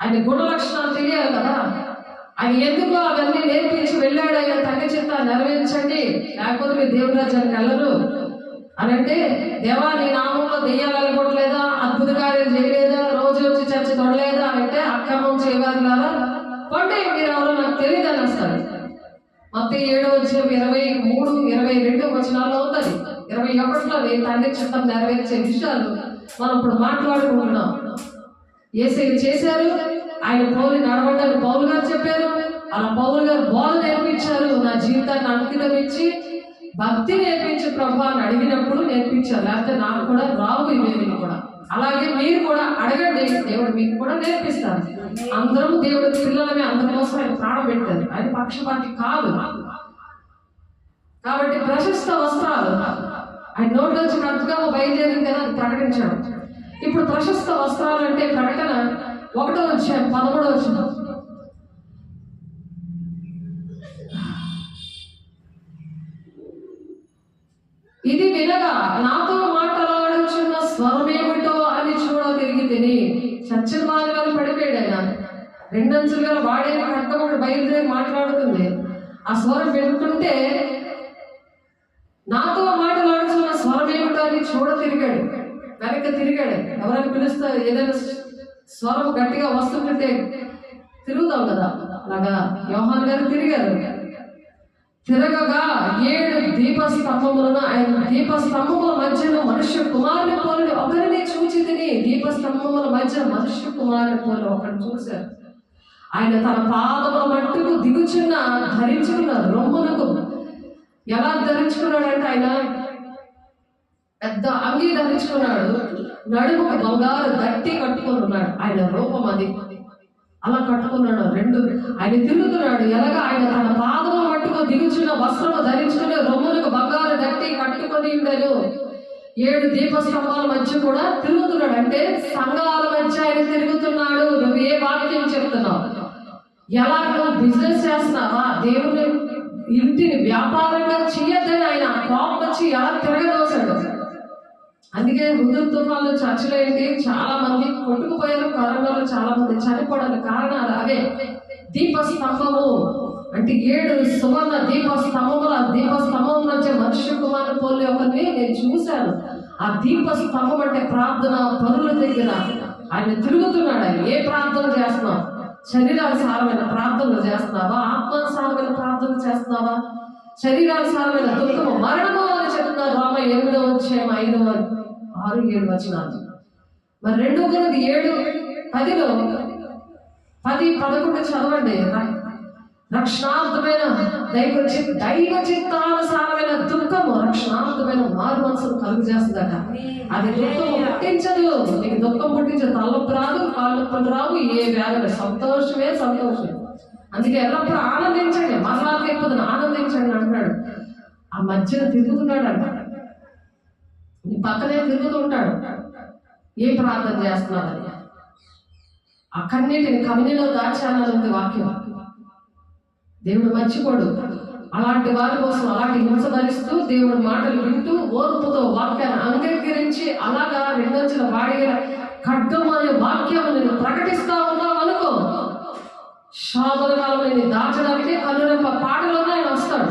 ఆయన గుణ లక్షణాలు తెలియాలి కదా. ఆయన ఎందుకు అవన్నీ నేర్పించి వెళ్ళాడు. ఆయన తండ్రి చిత్త నెరవేర్చండి, లేకపోతే మీరు దేవుని రాజ్యానికి వెళ్ళరు అని అంటే, దేవా నీ నామంలో దెయ్యాలు వెళ్ళకూడలేదా, అద్భుత కార్యాలు చేయలేదా, రోజు వచ్చి చర్చ తొడలేదా అని అంటే, అక్రమం చేయవారు కదా అంటే మీరు ఎవరో నాకు తెలియదు అని వస్తారు. మత్తయి 7:23-22 ఉంటుంది. 21లో తండ్రి చిత్తం నెరవేర్చే విషయాలు మనం ఇప్పుడు మాట్లాడుకుంటున్నాం. యేసయ్య చేశారు, ఆయన పౌలు నడవడానికి పౌలు గారు చెప్పారు, అలా పౌలు గారు బోధ నేర్పించారు. నా జీవితాన్ని అంకితం ఇచ్చి భక్తి నేర్పించి ప్రభు అని అడిగినప్పుడు నేర్పించారు. లేకపోతే నాకు కూడా రావు ఇవేమి కూడా. అలాగే మీరు కూడా అడగండి, దేవుడు మీకు కూడా నేర్పిస్తారు. అందరం దేవుడి పిల్లలమే, అందరి కోసం ఆయన ప్రాణం పెట్టారు. ఆయన పక్షపాతి కాదు. కాబట్టి ప్రశస్త వస్త్రాలు ఆయన నోట్లోంచి ఖర్చుగా బయలుదేరింది కదా, అది ప్రకటించాడు. ఇప్పుడు ప్రశస్త వస్త్రాలు అంటే ప్రకటన 1:13 ఇది వినగా నాతో మాట్లాడుచున్న స్వరమేమిటో అని చూడ తిరిగి తిని చచ్చిన బాధలు పడిపోయాడు. ఆయన 2 అంచులుగా వాడేది కట్టకుండా బయలుదేరి మాట్లాడుతుంది. ఆ స్వరం వింటుంటే నాతో మాట్లాడుచున్న స్వరమేమిటో అని చూడ తిరిగాడు, వెనక్కి తిరిగాడు. ఎవరైనా పిలుస్తారు, ఏదైనా స్వరం గట్టిగా వస్తుంటే తిరుగుతాం కదా, అలాగా యోహాను గారు తిరిగారు. తిరగగా 7 దీపస్తంభములను, ఆయన దీపస్తంభముల మధ్యలో మనుష్య కుమారుని పోలిన ఒకరిని చూచి తిని, దీపస్తంభముల మధ్య మనుష్య కుమారుని పోలిన ఒకరిని చూశారు. ఆయన తన పాదముల మట్టుకు దిగుచున్న ధరించుకున్నారు. రొమ్మునకు ఎలా ధరించుకున్నాడంటే ఆయన పెద్ద అంగీ ధరించుకున్నాడు, నడుముకు బంగారు దట్టి కట్టుకొని ఉన్నాడు. ఆయన రూపం అది అలా కట్టుకున్నాడు. 2 ఆయన తిరుగుతున్నాడు. ఎలాగా ఆయన తన పాదముల మట్టుకు దిగుచున్న వస్త్రము ధరించుకుని రొమ్ములకు బంగారు దట్టి కట్టుకొని ఉండను. 7 దీపస్తంభాల మధ్య కూడా తిరుగుతున్నాడు. అంటే సంఘాల మధ్య ఆయన తిరుగుతున్నాడు. నువ్వు ఏ వాక్యం చెప్తున్నావు, ఎలా నువ్వు బిజినెస్ చేస్తున్నావా, దేవుని ఇంటిని వ్యాపారంగా చేయొద్దని ఆయన కోపం వచ్చి ఎలా తిరగదోశాడు. అందుకే హుదూద్ తుఫాన్లో చర్చలు ఏంటి, చాలా మంది కొట్టుకుపోయారు. కరోనాలో చాలా మంది చనిపోవడానికి కారణాలు అవే. దీపస్తంభము అంటే 7 సువర్ణ దీపస్తంభముల దీపస్తంభం మధ్య మనుష్య కుమారుని పోలి ఒకరిని నేను చూశాను. ఆ దీపస్తంభం అంటే ప్రార్థన పరుల దగ్గర ఆయన తిరుగుతున్నాడు. ఆయన ఏ ప్రార్థన చేస్తున్నావు, శరీరానుసారమైన ప్రార్థనలు చేస్తున్నావా, ఆత్మానుసారమైన ప్రార్థన చేస్తున్నావా, శరీరానుసారమైన దుఃఖము మరణము అని చెప్తున్నారు. రోమ 8:5-6-7 వచనాలు. మరి 2 కొరింథీయులు 7:10లో 10-11 చదవండి. రక్షణార్థమైన దైవ చిత్తానుసారమైన దుఃఖము రక్షణార్థమైన మారు మనసును కలుగు చేస్తుందట. అది దుఃఖము పుట్టించదు, నీకు దుఃఖం పుట్టించదు. తలనొప్పి రాదు, కాళ్ళు నొప్పులు రావు, ఏ వ్యాధి, సంతోషమే సంతోషం. అందుకే ఎల్లప్పుడూ ఆనందించండి, మరలా ఎక్కువ ఆనందించండి అంటున్నాడు. ఆ మధ్యన తిరుగుతున్నాడు అంట, నీ పక్కనే తిరుగుతూ ఉంటాడు. ఏం ప్రార్థన చేస్తున్నారని అక్కన్నిటిని కమినిలో దాచాలన్నది వాక్యం. దేవుడు మర్చిపోడు. అలాంటి వారి కోసం అలాంటి హింస భరిస్తూ దేవుడు మాటలు వింటూ ఓర్పుతో వాక్యాన్ని అంగీకరించి అలాగా 2 అంచుల వాడిగా ఖడ్గం అనే వాక్యం నేను ప్రకటిస్తా ఉన్నావు అనుకో, శోధన కాలంలో దాచడానికి కనురెప్ప పాటలోనే ఆయన వస్తాడు.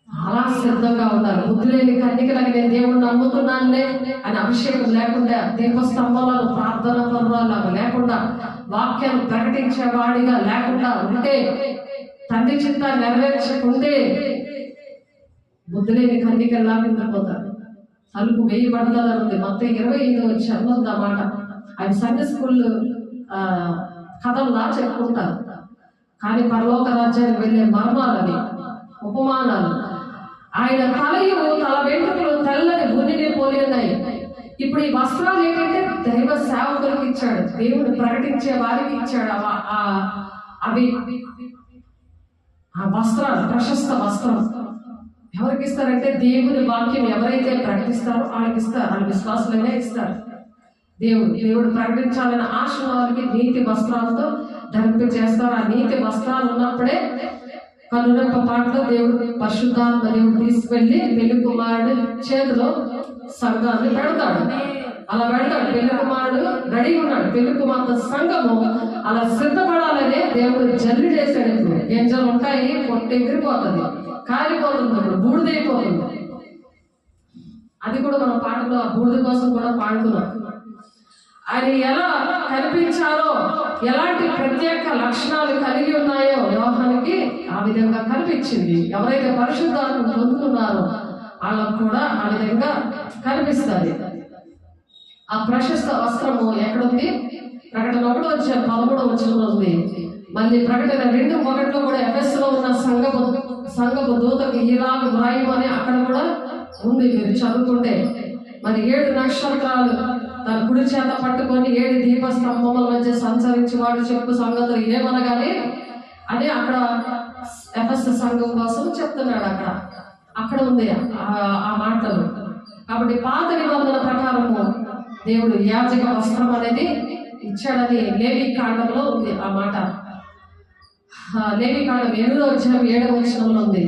అలా సిద్ధంగా ఉండాలి. బుద్ధి లేని కన్నికలకి నేను దేవుడిని నమ్ముతున్నానులే అని అభిషేకం లేకుండా, దీపస్తంభాలను ప్రార్థన పరులాగా లేకుండా, వాక్యాన్ని ప్రకటించేవాడిగా లేకుండా ఉంటే, తండ్రి చిత్తాన్ని నెరవేర్చకుంటే బుద్ధి లేని కన్నికల్లా నిద్రపోతాడు. తలుపు వేయబడతాదని ఉంది. మొత్తం 25 వచ్చి అన్నది అన్నమాట. ఆయన సండే స్కూల్ కథల్లా చెప్పుకుంటారు. కానీ పరలోక రాజ్యానికి వెళ్ళే మర్మాలని, ఉపమానాలు. ఆయన తలయు తల వెంట్రుకలు తెల్లని భూమిని పోలి ఉన్నాయి. ఇప్పుడు ఈ వస్త్రాలు ఏంటంటే దైవ సేవకులకు ఇచ్చాడు, దేవుడు ప్రకటించే వారికి ఇచ్చాడు. అవి ఆ వస్త్రాలు ప్రశస్త వస్త్రం ఎవరికి ఇస్తారంటే దేవుని వాక్యం ఎవరైతే ప్రకటిస్తారో వాళ్ళకి ఇస్తారు. వాళ్ళ విశ్వాసులైనా ఇస్తారు. దేవుడు ప్రకటించాలని ఆశ వారికి నీతి వస్త్రాలతో ధరింప చేస్తారు. ఆ నీతి వస్త్రాలు ఉన్నప్పుడే కనురెప్ప పాటలో దేవుడు పరిశుద్ధాత్మ దేవుడు తీసుకెళ్లి పెళ్లి కుమారుడు చేతిలో సంఘాన్ని పెడతాడు. అలా పెడతాడు. పెళ్లి కుమారుడు రెడీ ఉన్నాడు. పెళ్లి కుమార్తె సంఘము అలా సిద్ధపడాలనే దేవుడు జల్లి చేశాడు. ఇప్పుడు గింజలు ఉంటాయి, పొట్టు ఎగిరిపోతుంది, కాలిపోతుంది, ఇప్పుడు బూడిదైపోతుంది. అది కూడా మన పాటలో ఆ బూడిద కోసం కూడా పాడుతున్నాం. ఆయన ఎలా కనిపించారో, ఎలాంటి ప్రత్యేక లక్షణాలు కలిగి ఉన్నాయో యోహానికి ఆ విధంగా కనిపించింది. ఎవరైతే పరిశుద్ధాత్మ పొందుతున్నారో వాళ్ళకు కూడా ఆ విధంగా కనిపిస్తుంది. ఆ ప్రశస్త వస్త్రము ఎక్కడుంది? ప్రకటన 1:13 ఉంది. మళ్ళీ ప్రకటన 2:1 కూడా ఎఫెసులో ఉన్న సంఘపు దూతకు ఇలాగ వ్రాయమని అక్కడ కూడా ఉంది. మీరు చదువుకుంటే మరి 7 నక్షత్రాలు తన కుడి చేత పట్టుకొని 7 దీపస్తంభముల మధ్య సంచరించి వాడు చెప్పు సంగతులు ఏమనగానే అని అక్కడ ఎఫెసు సంఘం కోసం చెప్తున్నాడు. అక్కడ ఉంది ఆ మాటలు. కాబట్టి పాత నిబంధన ప్రకారము దేవుడు యాజక వస్త్రం అనేది ఇచ్చాడని లేవి కాండంలో ఉంది ఆ మాట. లేవి కాండం 8:7 ఉంది.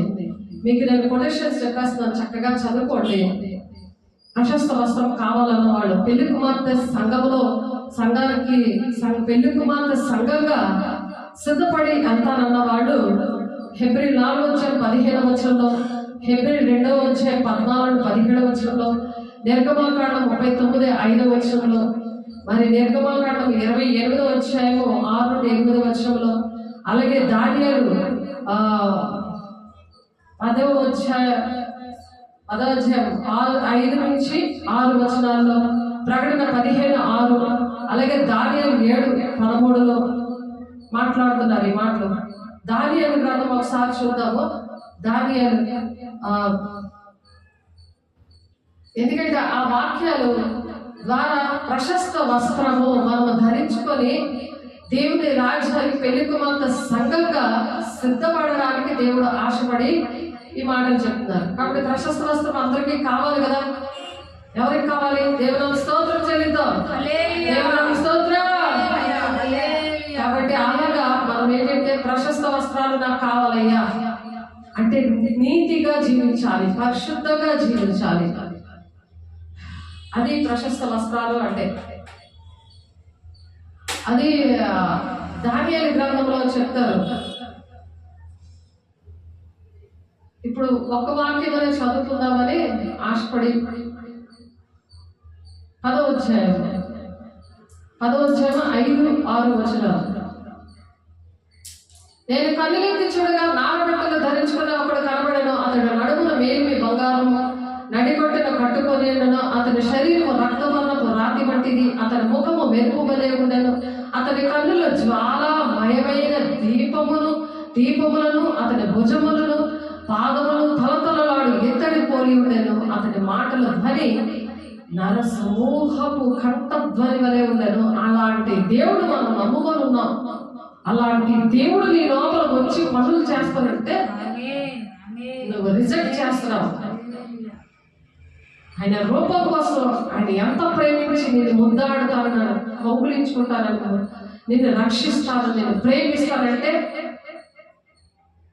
మీకు నేను కొటేషన్స్ చెప్పేస్తున్నాను, చక్కగా చదువుకోండి. ప్రశస్త వస్త్రం కావాలన్న వాళ్ళు పెళ్లి కుమార్తె పెళ్లి కుమార్తె సంఘంగా సిద్ధపడి వెళ్తానన్న వాళ్ళు హెబ్రీ 4:15 హెబ్రీ 2:14-17 నిర్గమాకాండం 39:5 మరి నిర్గమాకాండం 28:6-8 అలాగే దానియేలు 5-6 ప్రకటన 15:6 అలాగే దానియేలు 7:13 మాట్లాడుతున్నారు ఈ మాటలు. దానియేలు గ్రంథం ఒకసారి చూద్దాము. దానియేలు ఎందుకంటే ఆ వాక్యాలు ద్వారా ప్రశస్త వస్త్రము మనము ధరించుకొని దేవుని రాజ్యానికి పెళ్లి కుమార్తె సంఘంగా సిద్ధపడడానికి దేవుడు ఆశపడి ఈ మాటలు చెప్తున్నారు. కాబట్టి ప్రశస్త వస్త్రం అందరికీ కావాలి కదా. ఎవరికి కావాలి? దేవుని స్తోత్రం చెల్లిద్దాం. దేవుని స్తోత్రం. కాబట్టి అలాగా మనం ఏంటంటే ప్రశస్త వస్త్రాలు నాకు కావాలయ్యా అంటే నీతిగా జీవించాలి, పరిశుద్ధంగా జీవించాలి. అది ప్రశస్త వస్త్రాలు అంటే. అది దానియేలు గ్రంథంలో చెప్తారు. ఇప్పుడు ఒక వాక్యం అనేది చదువుకుందామని ఆశపడి 10వ అధ్యాయం 5-6 నేను కన్నులెత్తి చూడగా నారబట్టలు ధరించుకున్న ఒకడు కనబడను. అతడు నడుమున మేలిమి బంగారము నడిగొట్టెను కట్టుకొని ఉండను. అతని శరీరము రక్తవర్ణపు రాతి వంటిది. అతని ముఖము మెరుపు వలె ఉండెను. అతని కన్నుల జ్వాలామయమైన దీపములను అతని భుజములను పాదములను తలతలలాడు ఎత్తడి పోలి ఉండెను. అతని మాటల ధ్వని నర సమూహపు కంఠధ్వని వలె ఉండెను. అలాంటి దేవుడు మనం నమ్ముకొని ఉన్నాం. అలాంటి దేవుడు నీ లోపల వచ్చి పనులు చేస్తానంటే నువ్వు రిజెక్ట్ చేస్తున్నావు. ఆయన రూపం కోసం ఆయన ఎంత ప్రేమించి నిన్ను ముద్దాడుతానని, కౌగులించుకుంటానని, నిన్ను రక్షిస్తాను, నేను ప్రేమిస్తానంటే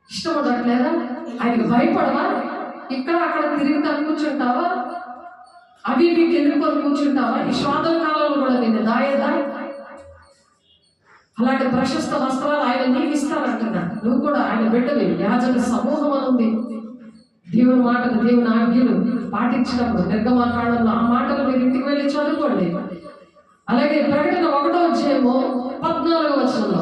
ఇష్టం ఉండట్లేదా? ఆయనకు భయపడవా? ఇక్కడ అక్కడ తిరుగుతా కూర్చుంటావా? అవి మీకు ఎన్నుకొని కూర్చుంటావా? ఈ స్వాతంత్ర కాలంలో కూడా నిన్ను దాయేదా? అలాంటి ప్రశస్త వస్త్రాలు ఆయన నీకు ఇస్తానంటున్నాడు. నువ్వు కూడా ఆయన బిడ్డవి. యాజక సమూహం అనుంది. దేవుని మాటలు, దేవుని ఆజ్ఞలు పాటించినప్పుడు నిర్గమాకాండంలో ఆ మాటలు మీరు ఇంటికి వెళ్ళి చదువుకోండి. అలాగే ప్రకటన 1:14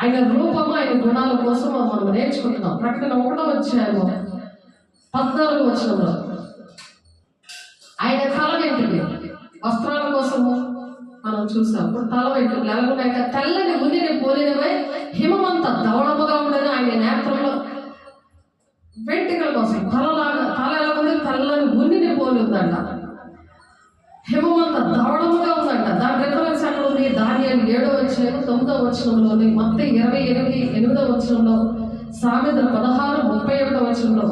ఆయన రూపము, ఆయన గుణాల కోసం మనం నేర్చుకుంటున్నాం. ప్రకటన 1:14 ఆయన తల వెంట్రుకలు వస్త్రాల కోసము మనం చూసాం. ఇప్పుడు తల వెంట్రుకలు ఎలాగున్నాక తెల్లని ఉనిని పోలినవై హిమమంత ధవళముగా ఉండేది. ఆయన నేత్రంలో వెంట్రుకల కోసం తల ఎలా ఉంది? తెల్లని ఉనిని పోలి ఉందంట. హిమమంత ధవళముగా ఉందంట. దాని రిఫరెన్స్ ఎక్కడ ఉంది? దానియేలు 7:9 మత్తయి 28:8 సామెతలు 16:31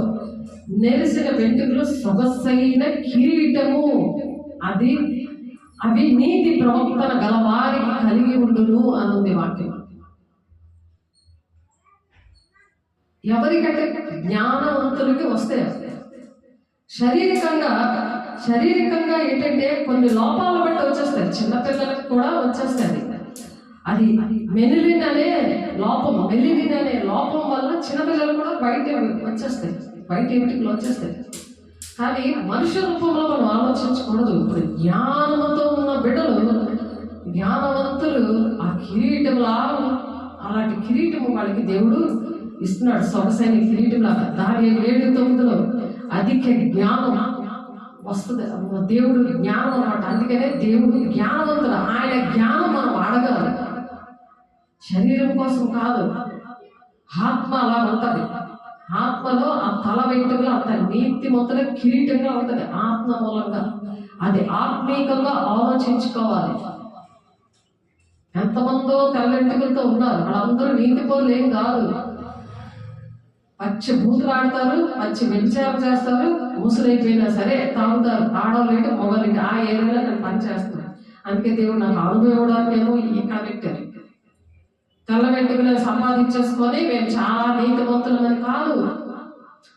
నెరిసిన వెంట్రుకలు సొగసైన కిరీటము అవి నీతి ప్రవక్తన గలవారికి కలిగి ఉండును అనుంది వాక్యం. ఎవరికంటే జ్ఞానవంతులకి వస్తాయి. శారీరకంగా ఏంటంటే కొన్ని లోపాల బట్టి వచ్చేస్తాయి. చిన్నపిల్లలకు కూడా వచ్చేస్తాయి. అది మెలిలిన్ అనే లోపం వల్ల చిన్నపిల్లలు కూడా బయట ఎంటికలు వచ్చేస్తాయి. కానీ మనుష్య రూపంలో మనం ఆలోచించకూడదు. ఇప్పుడు జ్ఞానంతో ఉన్న జ్ఞానవంతులు ఆ కిరీటంలా, అలాంటి కిరీటము వాళ్ళకి దేవుడు ఇస్తున్నాడు. సొగసైన కిరీటం లాగా. దానియేలు 7:9 అధిక జ్ఞానం వస్తుంది. దేవుడు జ్ఞానం అన్నమాట. అందుకనే దేవుడు జ్ఞానవంతుడు. ఆయన జ్ఞానం మనం అడగాలి. శరీరం కోసం కాదు, ఆత్మ అలా ఉంటుంది. ఆత్మలో ఆ తల వెంట్రుకలు అంత నీతిమంతుల కిరీటంగా ఉంటుంది ఆత్మ మూలంగా. అది ఆత్మీయంగా ఆలోచించుకోవాలి. ఎంతమందో తెల్లెంటుకలతో ఉన్నారు, వాళ్ళందరూ నీతి పనులు ఏం కాదు. పచ్చి బూతులు ఆడతారు, పచ్చి వ్యభిచారం చేస్తారు, ముసలైపోయినా సరే తాగుతారు. ఆడవాళ్ళు ఏంటి మొగలు ఆ ఏరియాలో నేను పని చేస్తాను. అందుకే దేవుడు నాకు అనుభవం ఇవ్వడానికేమో ఈ కనెక్టర్ తెల్ల వెంట్రుకలను సంపాదించేసుకొని మేము చాలా నీతిమంతులమని కాదు.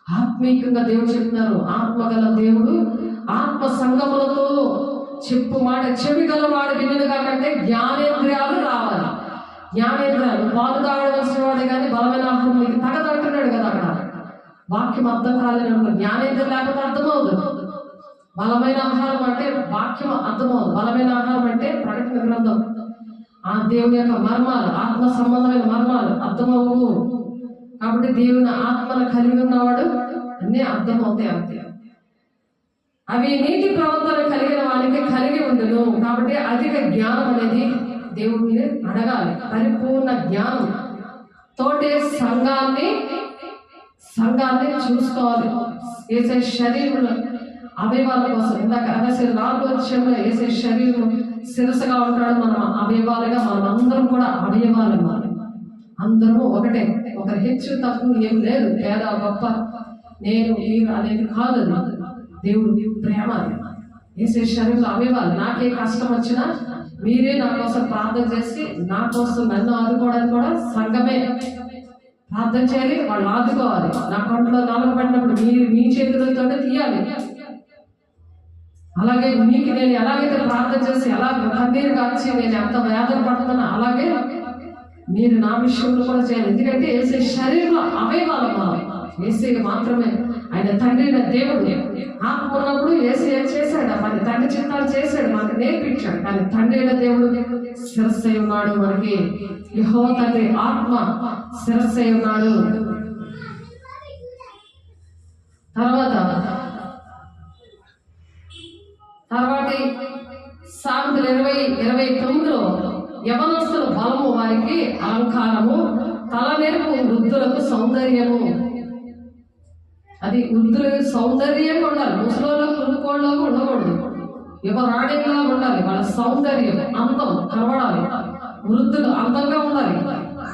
ఆత్మీయంగా దేవుడు చెప్తున్నారు. ఆత్మగల దేవుడు ఆత్మ సంగములతో చెప్పు మాట చెవి గలవాడు వినుగా కంటే జ్ఞానేంద్రియాలు రావాలి. జ్ఞానేంద్రియాలు పాలు తాగవలసిన వాడే కానీ బలమైన ఆహారం నీకు తగదంటున్నాడు కదా. అక్కడ వాక్యం అర్థం కాలేనప్పుడు జ్ఞానేంద్రియం లేకపోతే అర్థమవుతుంది. బలమైన ఆహారం అంటే వాక్యం అర్థమవుతుంది. బలమైన ఆహారం అంటే ప్రకటన గ్రంథం, ఆ దేవుని యొక్క మర్మాలు, ఆత్మ సంబంధమైన మర్మాలు అర్థమవు. కాబట్టి దేవుని ఆత్మను కలిగి ఉన్నవాడు అన్నీ అర్థమవుతాయి. అంతే. అవి నీతి ప్రవర్తన కలిగిన వానికి కలిగి ఉండును. కాబట్టి అధిక జ్ఞానం అనేది దేవుడిని అడగాలి. పరిపూర్ణ జ్ఞానం తోటే సంఘాన్ని చూసుకోవాలి. వేసే శరీరంలో అవయవాల కోసం ఇందాక 4వ అధ్యాయంలో వేసే శరీరం శిరసగా ఉంటాడు. మనం అవయవాలుగా మనం అందరం కూడా అవయవాలు. అందరూ ఒకటే, ఒకరు హెచ్చు తక్కువ ఏం లేదు, పేద గొప్ప నేను మీరు అనేది కాదు. దేవుడు ప్రేమ. వేసే శరీరంలో అవయవాలు. నాకే కష్టం వచ్చినా మీరే నా కోసం ప్రార్థన చేసి నా కోసం నన్ను ఆదుకోవడానికి కూడా సంఘమే ప్రార్థన చేయాలి. వాళ్ళు ఆదుకోవాలి. నా కంట్లో నలుగు పడినప్పుడు మీరు మీ చేతులతోనే తీయాలి. అలాగే మీకు నేను ఎలాగైతే ప్రార్థన చేసి ఎలా కన్నీరు కాచి నేను ఎంత వేదన పడుతున్నా అలాగే మీరు నా విషయంలో కూడా చేయాలి. ఎందుకంటే ఏసే శరీరంలో అవయవాలు మనం. ఏసే మాత్రమే ఆయన తండ్రి దేవుడు. ఆత్మ ఉన్నప్పుడు ఏసీ ఏం చేశాడు? మన తండ్రి చిత్తాలు చేశాడు, మనకు నేర్పించాడు. కానీ తండ్రి అయిన దేవుడు శిరస్సై ఉన్నాడు. మనకి యెహోవా తండ్రి ఆత్మ శిరస్సై ఉన్నాడు. తర్వాతి సామెతలు 20:29లో యవనస్తుల బలము వారికి అలంకారము, తలనెరుపు వృద్ధులకు సౌందర్యము. అది వృద్ధులు సౌందర్యంగా ఉండాలి. ముసలిలో కుళ్ళుకోళ్ళగా ఉండకూడదు. యువరాణిగా ఉండాలి. వాళ్ళ సౌందర్యం అందం కనబడాలి. వృద్ధులు అందంగా ఉండాలి.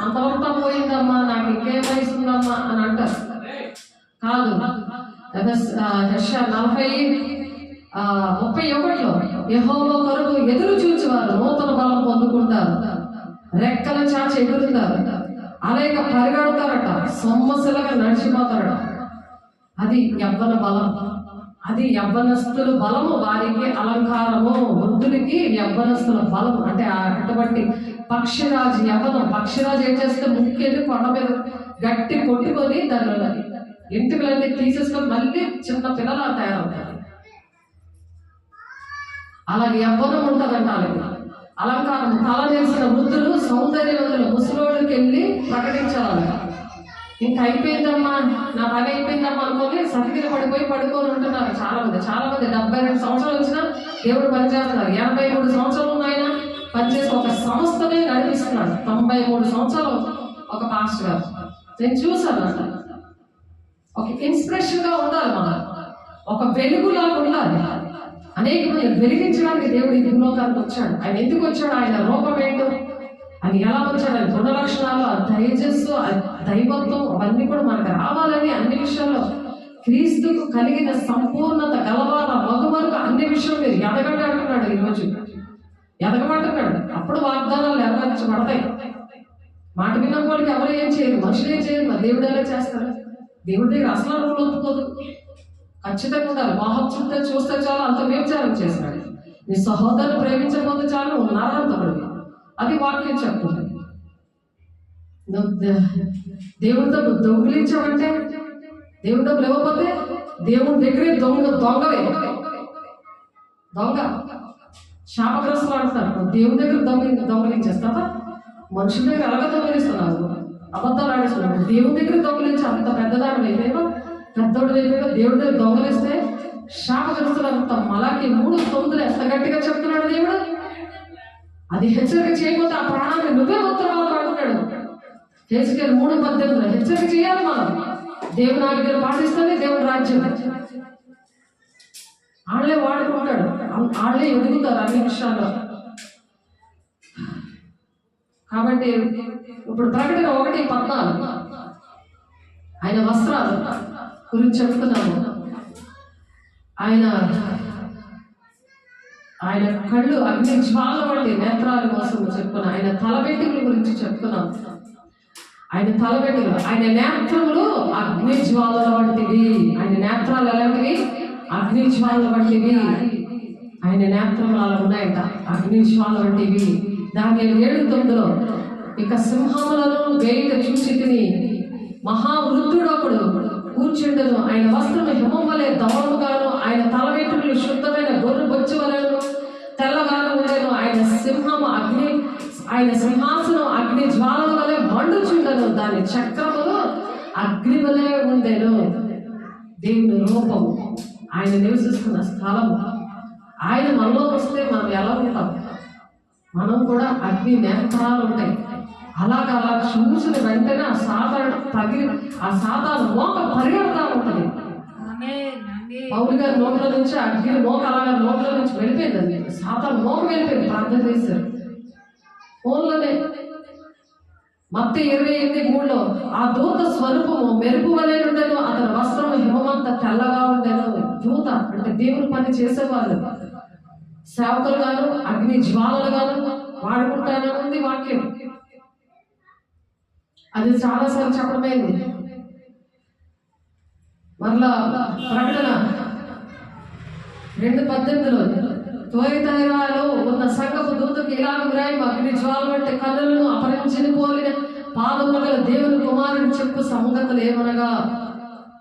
అంతమంతా పోయిందమ్మా, నాకు ఇంకేం వయసు ఉందమ్మా అని అంటారు. కాదు. యెషయా 40:31లో యెహోవా కొరకు ఎదురు చూచేవారు నూతన బలం పొందుకుంటారు, రెక్కల చాచి ఎగురుతారు, అనేక పరిగెడతారట, సొమ్మసిలగా నడిచిపోతారట. అది యవ్వన బలం. అది యవ్వనస్తుల బలము, వారికి అలంకారము. వృద్ధులకి యవ్వనస్తుల బలం అంటే అటువంటి పక్షిరాజు యవ్వనం. పక్షిరాజు ఏం చేస్తే ముక్కెళ్ళి కొండ మీద గట్టి కొట్టుకొని దానిలో ఎంటుకలన్నీ తీసేసుకొని మళ్ళీ చిన్న పిల్లలా తయారవుతారు. అలాగే యవ్వనం ఉంటుందంట. అలాగే అలంకారం. తల తెలిసిన వృద్ధులు సౌందర్యవంతులు ముసలోళ్ళకి వెళ్ళి ప్రకటించాలి. ఇంకా అయిపోయిందమ్మా, నా పని అయిపోయిందమ్మా అనుకోని సతికిలు పడుకొని ఉంటున్నారు చాలా మంది. 72 సంవత్సరాలు వచ్చినా దేవుడు పనిచేస్తున్నారు. 83 సంవత్సరాలు ఉన్నాయన పనిచేసి ఒక సంస్థనే నడిపిస్తున్నాడు. 93 సంవత్సరాలు ఒక పాస్టర్ గారు. నేను చూశాను. అంట ఒక ఇన్స్పిరేషన్ గా ఉండాలి. మనం ఒక వెలుగులాగా ఉండాలి. అనేక మంది వెలిగించడానికి దేవుడు ఈ భూలోకానికి వచ్చాడు. ఆయన ఎందుకు వచ్చాడు? ఆయన రూపం ఏంటో, ఆయన ఎలా వచ్చాడు, ఆయన గుణ లక్షణాలు, ఆ తేజస్సు, ఆ దైవత్వం అవన్నీ కూడా మనకు రావాలని అన్ని విషయాల్లో క్రీస్తుకు కలిగిన సంపూర్ణత గలవాల మగు వరకు అన్ని విషయాలు మీరు ఎదగండి అంటున్నాడు. ఈరోజు ఎదగమంటున్నాడు. అప్పుడు వాగ్దానాలు నెరవేర్చబడతాయి. మాట విన్న వాళ్ళకి ఎవరు ఏం చేయరు, మనుషులు ఏం చేయరు, మరి దేవుడు ఎలా చేస్తారు? దేవుడి దగ్గర అసలు రూలు ఒప్పుకోదు. ఖచ్చితంగా ఉండాలి. మోహం చూస్తే చాలు అంత వ్యభిచారం చేసినాడు. నీ సహోదరుని ప్రేమించకపోతే చాలు నరహంతకుడు. అది వాక్యం చెప్తుంది. దేవుడితో దొంగిలించావంటే, దేవుడితో లేకపోతే దేవుడి దగ్గరే దొంగవే. దొంగ శాపగ్రస్తులు అంటున్నారు. దేవుడి దగ్గర దొంగలించేస్తావా? మనుషుల దగ్గర అలాగే దొంగలిస్తున్నావు, అబద్ధాలు ఆడిస్తున్నావు. దేవుడి దగ్గర దొంగలించి అంత పెద్దదాని అయిపోయావా? పెద్దోడు అయిపోయాక దేవుడి దగ్గర దొంగలిస్తే శాపగ్రస్తులంత మలాకి 3:9 ఎంత గట్టిగా చెప్తున్నాడు దేవుడు. అది హెచ్చరిక చేయకపోతే ఆ ప్రాణాన్ని నువ్వే ఉత్తరవాదం అంటున్నాడు. హెచ్కేల్ 3:18 హెచ్చరిక చేయాలి మనం. దేవుని ఆజ్ఞలు పాటిస్తేనే దేవుని రాజ్యం. వాళ్ళే వాడుకుంటాడు, వాళ్ళే ఎదుగుతారు అన్ని విషయాల్లో. కాబట్టి ఇప్పుడు ప్రకటన 1:14 ఆయన వస్త్రాలు గురించి చెప్తున్నాము. ఆయన కళ్ళు అగ్ని జ్వాల వంటి నేత్రాల కోసం చెప్పుకున్నాం. ఆయన తలబెట్టుల గురించి చెప్తున్నాం. ఆయన తలబెట్టులు, ఆయన నేత్రములు అగ్ని జ్వాలల వంటివి. ఆయన నేత్రాలు ఎలాంటివి? అగ్ని జ్వాలల వంటివి. ఆయన నేత్రములు అలా ఉన్నాయంట, అగ్ని జ్వాల వంటివి. దానియేలు 7:9 ఇక సింహములను వేయిట చూచి తిని మహావృద్ధుడు ఒకడు కూర్చుండను. ఆయన వస్త్రము హిమం వలె ధవళముగాను, ఆయన తల వెంట్రుకలు శుద్ధమైన గొర్రె బొచ్చు వలెను తెల్లగాను ఉండెను. ఆయన సింహాసనం అగ్ని జ్వాలల వలె మండుచుండెను, దాని చక్రములు అగ్ని వలె ఉండెను. దేవుని రూపము, ఆయన నివసిస్తున్న స్థలము. ఆయన మనలోకి వస్తే మనం ఎలా ఉంటాం? మనం కూడా అగ్ని నేత్రాలు ఉంటాయి. అలా చూసిన వెంటనే ఆ సాతాను మోక పరిగెడతా ఉంటుంది. పౌలు గారి నోట్ల నుంచి అగ్ని మోక అలాగా నోట్ల నుంచి వెళ్ళిపోయిందండి. సాతాను మోక వెళ్ళిపోయింది. ప్రార్థన చేశారు ఫోన్లోనే. మత్తయి 28:3 ఆ దూత స్వరూపము మెరుపు వలె ఉండెను, అతని వస్త్రము హిమమంతా తెల్లగా ఉండెను. దూత అంటే దేవుని పని చేసేవాళ్ళు, సేవకులు గాను అగ్ని జ్వాలలు గాను వాడుకుంటానని వాక్యం. అది చాలాసార్లు చెప్పడమైంది. మరలా ప్రకటన 2:18 త్వయితైరాలో ఉన్న సంఘపు దూతకు ఇలాగ వ్రాయి, అగ్ని జ్వాల వంటి కన్నులను అపరించిన పోలిన పాదములు గల దేవుని కుమారుడు చెప్పు సంగతులు ఏమనగా.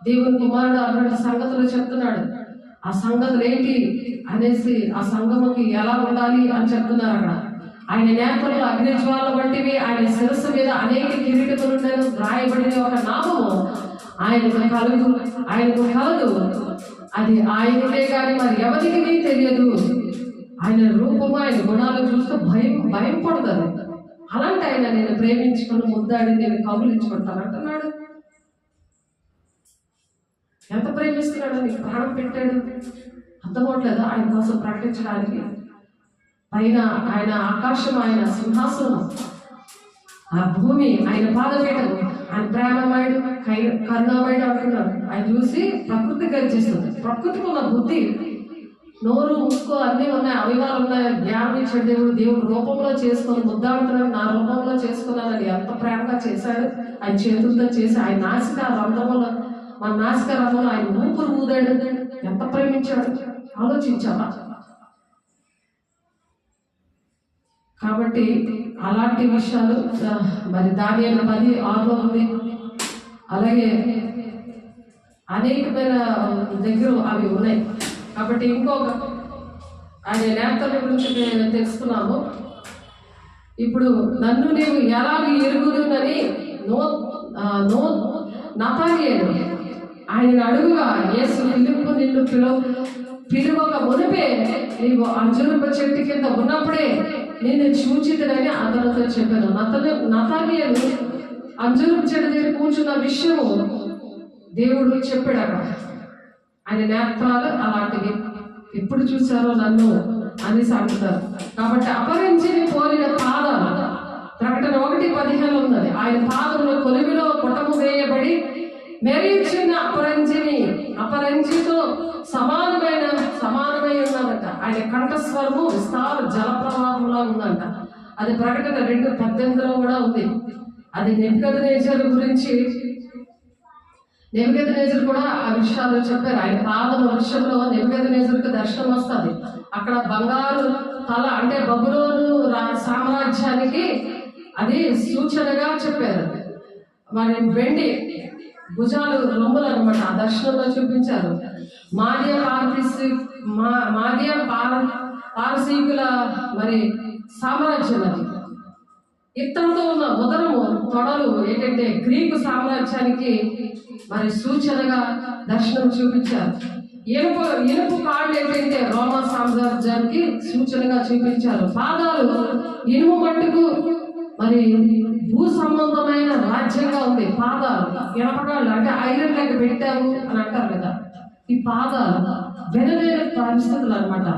దేవుని కుమారుడు అటువంటి సంగతులు చెప్తున్నాడు. ఆ సంగతులు ఏంటి అనేసి, ఆ సంఘముకి ఎలా ఉండాలి అని చెప్తున్నారు అక్కడ. ఆయన నేత్రములు అగ్ని జ్వాల వంటివి, ఆయన శిరస్సు మీద అనేక కిరీటములుండెను, రాయబడిన ఒక నామము ఆయనకు కలదు, అది ఆయనకే కానీ మరి ఎవరికి తెలియదు. ఆయన రూపము, ఆయన గుణాలు చూస్తూ భయం పడుతుంది. అలాంటి ఆయన నేను ప్రేమించుకుని ముద్దాడి నేను కబులించుకుంటాను అంటున్నాడు. ఎంత ప్రేమిస్తున్నాడు, నీకు ప్రాణం పెట్టాడు. అర్థమవట్లేదు ఆయన కోసం ప్రకటించడానికి. పైన ఆయన ఆకాశం, ఆయన సింహాసనం, ఆ భూమి ఆయన పాదపీఠము, ఆయన ప్రేమమయుడు కరుణామయుడు అంటున్నాడు. ఆయన చూసి ప్రకృతి గర్జిస్తుంది. ప్రకృతికి ఉన్న బుద్ధి, నోరు ముక్కు అన్నీ ఉన్నాయి, అవయవాలు ఉన్నాయి, జ్ఞానం ఇచ్చాడు దేవుడు. దేవుడు రూపంలో చేసుకొని ముద్దాడుతున్నాడు. నా రూపంలో చేసుకున్నానని ఎంత ప్రేమగా చేశాడు. ఆయన చేతులతో చేసి ఆయన నాసిక రంధ్రములో, మన నాసిక రంధ్రంలో ఆయన ఊపిరి ఊదాడు. ఎంత ప్రేమించాడు ఆలోచించావా? కాబట్టి అలాంటి విషయాలు మరి దానియేలు 10:6 ఉంది. అలాగే అనేకమైన దగ్గర అవి ఉన్నాయి. కాబట్టి ఇంకొక ఆయన నేతల గురించి నేను తెలుసుకున్నాము. ఇప్పుడు నన్ను నీవు ఎలాగ ఎరుగుదునని నతానియేలు ఆయన అడుగుగా, యేసు ఫిలిప్పు నిన్ను పిలువక మునిపే నీవు అంజూరపు చెట్టు కింద ఉన్నప్పుడే నేను చూచితనని అతనితో చెప్పాను. నతానియేలు అంజూరపు చెట్టు దగ్గర కూర్చున్న విషయము దేవుడు చెప్పాడు అక్కడ. ఆయన నేత్రాలు అలాంటివి. ఎప్పుడు చూశారో నన్ను అనేసి అంటున్నారు. కాబట్టి అపరించి పోలిన పాదాలు, ప్రకటన 1:15 ఉన్నది. ఆయన పాదంలో కొలిమిలో పుటము వేయబడి మెరిచిన అపరంజితో సమానమై ఉన్నదంట. ఆయన కంఠస్వరము విస్తార జలప్రవాహంలా ఉందంట. అది ప్రకటన 2:18 కూడా ఉంది. అది నెబుకద్నెజరు గురించి. నెబుకద్నెజరు కూడా ఆ విషయాలు చెప్పారు. ఆయన పాదం వర్షంలో నెబుకద్నెజరుకి దర్శనం వస్తుంది. అక్కడ బంగారు తల అంటే బబులోను సామ్రాజ్యానికి అది సూచనగా చెప్పారు. మరి వెండి భుజాలు రొమ్ములు అనమాట. ఆ దర్శనంలో చూపించారు. పారసీకుల మరి సామ్రాజ్యం అది. ఇత్తడితో ఉన్న ఉదరము తొడలు ఏంటంటే గ్రీకు సామ్రాజ్యానికి మరి సూచనగా దర్శనం చూపించారు. ఇనుపు కాళ్ళు ఏంటంటే రోమా సామ్రాజ్యానికి సూచనగా చూపించారు. పాదాలు ఇనుము మట్టుకు మరి భూ సంబంధమైన రాజ్యంగా ఉంది. పాదాలు ఇనపకాళ్ళు అంటే ఐరన్ లెక్క పెట్టారు అని అంటారు కదా. ఈ పాదాలు వెనలేని పరిస్థితులు అనమాట,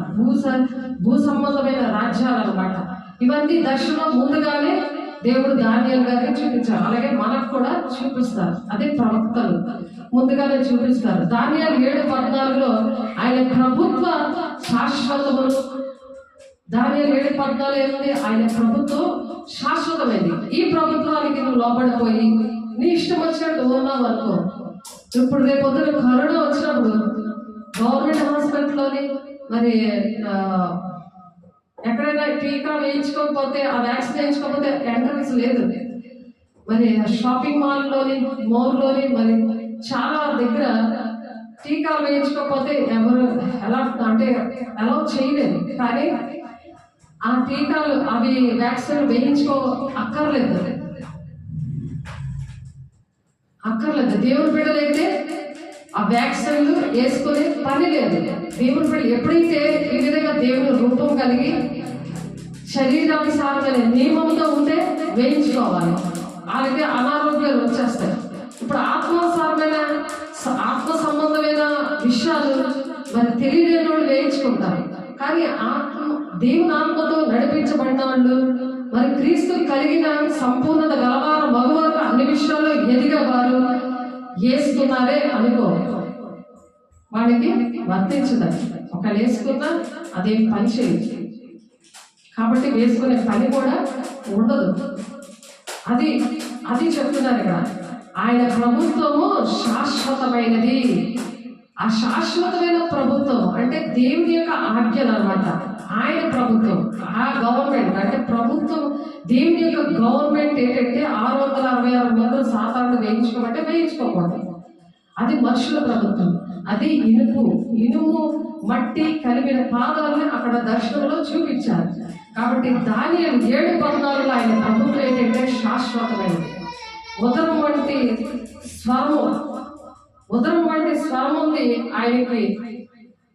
భూ సంబంధమైన రాజ్యాలు అనమాట. ఇవన్నీ దర్శనం ముందుగానే దేవుడు దానియేలు గారికి చూపించారు. అలాగే మనకు కూడా చూపిస్తారు. అదే ప్రవక్తలు ముందుగానే చూపిస్తారు. దానియేలు 7:14 ఆయన ప్రభుత్వ శాశ్వతములు. దానియేలు 7:14 ఏముంది? ఆయన ప్రభుత్వం శాశ్వతమైంది. ఈ ప్రభుత్వానికి నువ్వు లోపడిపోయి నీ ఇష్టం వచ్చినట్టు ఉన్నావు అనుకో, ఇప్పుడు రేపొద్దున కరోనా వచ్చినప్పుడు గవర్నమెంట్ హాస్పిటల్లోని మరి ఎక్కడైనా టీకా వేయించుకోకపోతే, ఆ వ్యాక్సిన్ వేయించుకోకపోతే ఎంట్రన్స్ లేదు. మరి షాపింగ్ మోర్లోని మరి చాలా దగ్గర టీకాలు వేయించుకోకపోతే ఎవరు ఎలా చేయలేదు. కానీ ఆ టీకాలు అవి వ్యాక్సిన్ వేయించుకో అక్కర్లేదు. దేవుని బిడ్డలైతే ఆ వ్యాక్సిన్లు వేసుకునే పని లేదు. దేవుని బిడ్డలు ఎప్పుడైతే ఈ విధంగా దేవుని రూపం కలిగి శరీరానుసారమైన నియమంతో ఉంటే వేయించుకోవాలి. అలాగే అనారోగ్యాలు వచ్చేస్తాయి. ఇప్పుడు ఆత్మ సంబంధమైన విషయాలు మరి తెలియలేని వాళ్ళు వేయించుకుంటారు. కానీ దేవుని ఆత్మతో నడిపించబడిన వాళ్ళు, మరి క్రీస్తు కలిగిన సంపూర్ణత గలవారు మగవారు అన్ని విషయాల్లో ఎదిగేవారు వేసుకున్నారే అనుకో, వాడికి వర్తించదని. ఒకళ్ళు వేసుకున్నా అదేం పని చేయదు. కాబట్టి వేసుకునే పని కూడా ఉండదు. అది చెప్తున్నారు ఇక్కడ. ఆయన ప్రభుత్వము శాశ్వతమైనది. ఆ శాశ్వతమైన ప్రభుత్వం అంటే దేవుని యొక్క ఆజ్ఞలు అనమాట. ఆయన ప్రభుత్వం, ఆ గవర్నమెంట్ అంటే ప్రభుత్వం, దేవుని యొక్క గవర్నమెంట్ ఏంటంటే 666 మంది సాధారణ వేయించుకోమంటే వేయించుకోకూడదు. అది మనుషుల ప్రభుత్వం. అది ఇనుము మట్టి కలిపిన పాదాలను అక్కడ దర్శనంలో చూపించారు. కాబట్టి దానియేలు 7:14 ఆయన ప్రభుత్వం ఏంటంటే శాశ్వతమైనది. ఉదరం వంటి స్వరం ఉంది ఆయనకి.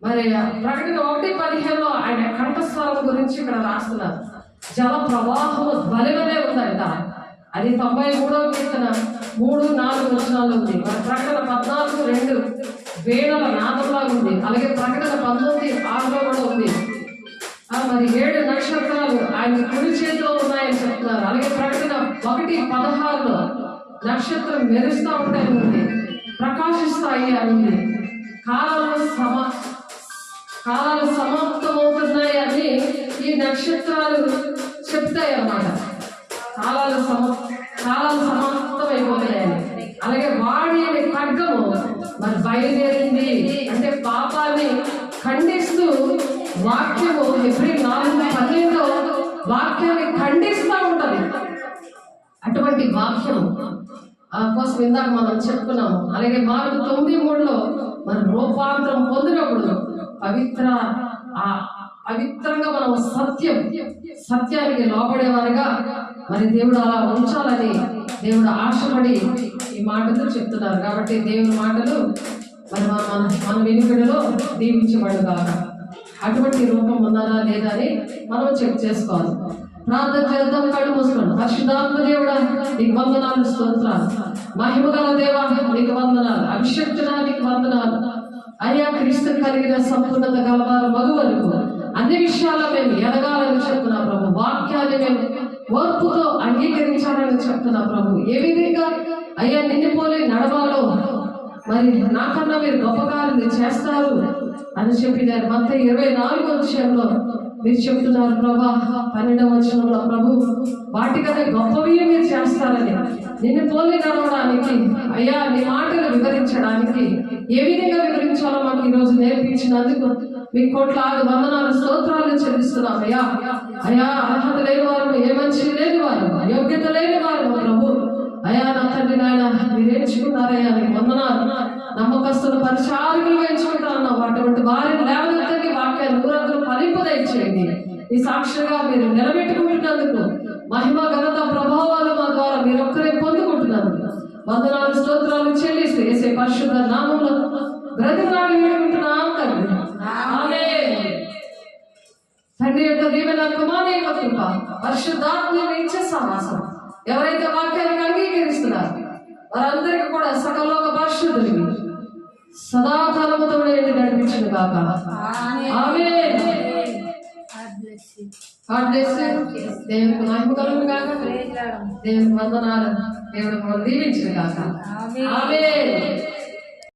మరి ప్రకటన 1:15 ఆయన కంఠస్వరం గురించి ఇక్కడ రాస్తున్నారు. జల ప్రవాహము బలివలే ఉందంట. అది 93వ కీర్తన 3-4 వచనాలు ఉంది. మరి ప్రకటన 14:2 వేణల నాదంలాగా ఉంది. అలాగే ప్రకటన 19:6 కూడా ఉంది. మరి 7 నక్షత్రాలు ఆయన కుడి చేతిలో ఉన్నాయని చెప్తున్నారు. అలాగే ప్రకటన 1:16 నక్షత్రం మెరుస్తూ ఉంటాయని ఉంది, ప్రకాశిస్తాయి అని ఉంది. కాలాలు సమాప్తమవుతున్నాయి అని ఈ నక్షత్రాలు చెప్తాయి అన్నమాట. కాలాలు సమాప్తమైపోతాయని. అలాగే వాడి ఖడ్గము మరి బయలుదేరింది అంటే పాపాన్ని ఖండిస్తూ వాక్యము హెబ్రీ 4:12 వాక్యాన్ని ఖండిస్తూ ఉంటది. అటువంటి వాక్యం కోసం ఇందాక మనం చెప్పుకున్నాము. అలాగే మార్కు 9:3 మరి రూపాంతరం పొందినప్పుడు పవిత్రంగా మనం సత్యానికి లోపడేవారుగా మరి దేవుడు అలా ఉంచాలని దేవుడు ఆశపడి ఈ మాటలు చెప్తున్నారు. కాబట్టి దేవుని మాటలు మరి మన వెనుకడిలో దీవించబడుగా. అటువంటి రూపం ఉన్నదా లేదా అని మనం చెక్ చేసుకోవాలి. ప్రార్థన చేద్దాం. కళ్ళు మూసుకోండి. పరిశుద్ధాత్మ దేవుడా నీకు వందనాలు, స్తోత్రాలు. మహిమ గల దేవా నీకు వందనాలు. అభిషక్తుడా నీకు వందనాలు. అయ్యా క్రీస్తు కలిగిన సంపూర్ణత గలవారు మగువరకు అన్ని విషయాల్లో మేము ఎదగాలని చెప్తున్నా ప్రభు. వాక్యాన్ని మేము ఓర్పుతో అంగీకరించాలని చెప్తున్నా ప్రభు. ఏ విధంగా అయ్యా నిన్ను పోలి నడవాలో మరి నాకన్నా మీరు గొప్ప కార్యాలు చేస్తారు అని చెప్పినారు. మత్తయి 24వ అధ్యాయంలో మీరు చెప్తున్నారు ప్రభా. 12వ వచనంలో ప్రభు వాటికన్నా గొప్పవి మీరు చేస్తారని, నిన్ను పోలి నడవడానికి అయ్యా నీ మాటలు వివరించడానికి ఏ విధంగా వివరించాలో మాకు ఈరోజు నేర్పించినందుకు మీ కోట్లాది వందనాలు, స్తోత్రాలు చెల్లిస్తున్నాం. అయ్యా అర్హత లేని వారు, ఏ మంచి లేని వారు, యోగ్యత లేని వారు ప్రభు. అయ్యా నా తండ్రి నాయన మీరు ఎంచుకున్నారయ్యా నీకు వందనాలు. నమ్మకస్తులు పరిచారకులుగా ఎంచుకుంటున్నావు. అటువంటి వారిని లేవనెత్తండి, వాక్యాన్ని ఊరందరూ ఫలింపదయచేయండి. ఈ సాక్షిగా మీరు నిలబెట్టుకుంటున్నందుకు మహిమ ఘనత ప్రభావాలు మా ద్వారా మీరొక్కరే పొందుకుంటున్నారు. వందనాలు స్తోత్రాలు చెల్లిస్తూ యేసే పరిశుద్ధ నామములో బ్రతిమలాడి వేడుకుంటున్నాం తండ్రి. ఆమేన్. తండ్రి యొక్క దీవెన, కుమారుని యొక్క కృప, పరిశుద్ధాత్మ ఇచ్చే సమాసం ఎవరైతే వాక్యాన్ని అంగీకరిస్తున్నారు వారందరికీ కూడా సకలోక పరిశుద్ధుడికి సదాకాలముతో నడిపించిన కాక. ఆమేన్. God bless you. దేవునికి మహిమ కలుగును గాక. దేవునికి వందనాలు. దేవుడు దీవించిన కాక. ఆమేన్.